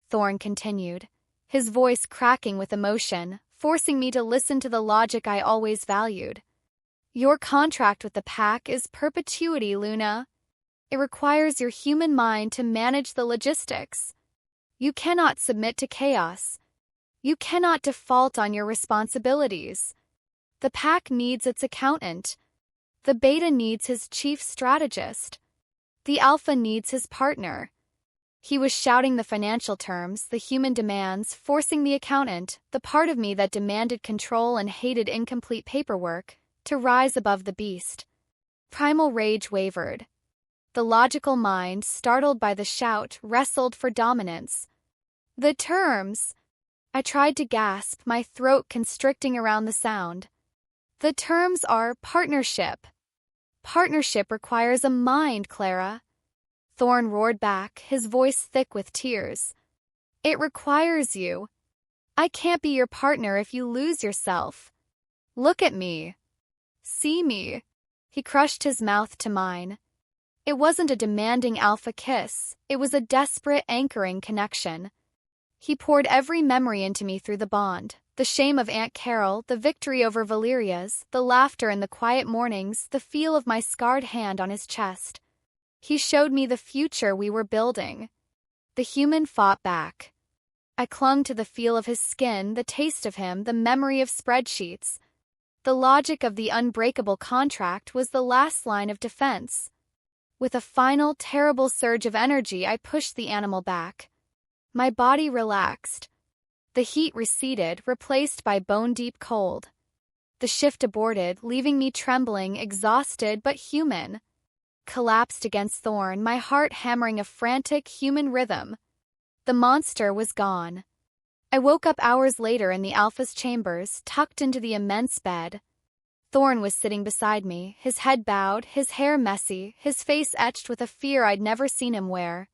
Thorne continued, his voice cracking with emotion, forcing me to listen to the logic I always valued. Your contract with the pack is perpetuity, Luna. It requires your human mind to manage the logistics. You cannot submit to chaos. You cannot default on your responsibilities. The pack needs its accountant. The beta needs his chief strategist. The alpha needs his partner. He was shouting the financial terms, the human demands, forcing the accountant, the part of me that demanded control and hated incomplete paperwork, to rise above the beast. Primal rage wavered. The logical mind, startled by the shout, wrestled for dominance. The terms! I tried to gasp, my throat constricting around the sound. The terms are partnership. Partnership requires a mind, Clara. Thorne roared back, his voice thick with tears. It requires you. I can't be your partner if you lose yourself. Look at me. See me. He crushed his mouth to mine. It wasn't a demanding alpha kiss, it was a desperate, anchoring connection. He poured every memory into me through the bond. The shame of Aunt Carol, the victory over Valeria's, the laughter in the quiet mornings, the feel of my scarred hand on his chest. He showed me the future we were building. The human fought back. I clung to the feel of his skin, the taste of him, the memory of spreadsheets. The logic of the unbreakable contract was the last line of defense. With a final, terrible surge of energy, I pushed the animal back. My body relaxed. The heat receded, replaced by bone-deep cold. The shift aborted, leaving me trembling, exhausted but human. Collapsed against Thorne, my heart hammering a frantic human rhythm. The monster was gone. I woke up hours later in the Alpha's chambers, tucked into the immense bed. Thorne was sitting beside me, his head bowed, his hair messy, his face etched with a fear I'd never seen him wear.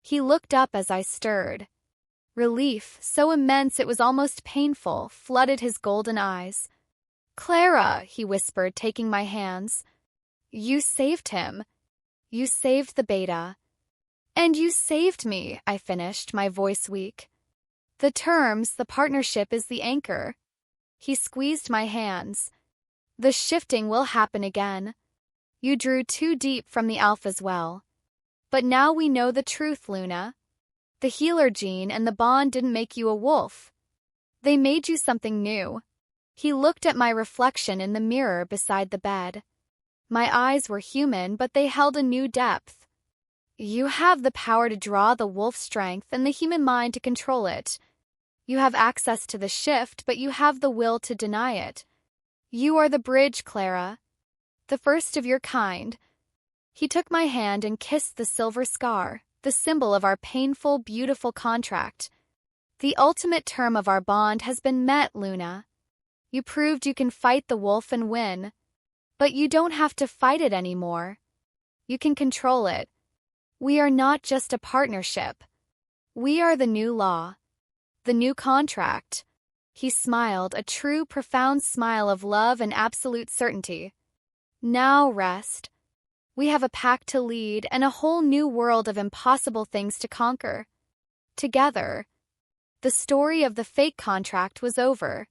He looked up as I stirred. Relief, so immense it was almost painful, flooded his golden eyes. "Clara," he whispered, taking my hands. "You saved him. You saved the beta." "And you saved me," I finished, my voice weak. "The terms, the partnership is the anchor." He squeezed my hands. "The shifting will happen again. You drew too deep from the Alpha's well. But now we know the truth, Luna. The healer gene and the bond didn't make you a wolf. They made you something new." He looked at my reflection in the mirror beside the bed. My eyes were human, but they held a new depth. "You have the power to draw the wolf strength and the human mind to control it. You have access to the shift, but you have the will to deny it. You are the bridge, Clara. The first of your kind." He took my hand and kissed the silver scar, the symbol of our painful, beautiful contract. "The ultimate term of our bond has been met, Luna. You proved you can fight the wolf and win. But you don't have to fight it anymore. You can control it. We are not just a partnership. We are the new law. The new contract." He smiled, a true, profound smile of love and absolute certainty. "Now rest. We have a pack to lead and a whole new world of impossible things to conquer. Together." The story of the fake contract was over.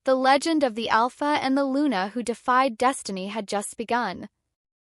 The legend of the Alpha and the Luna who defied destiny had just begun.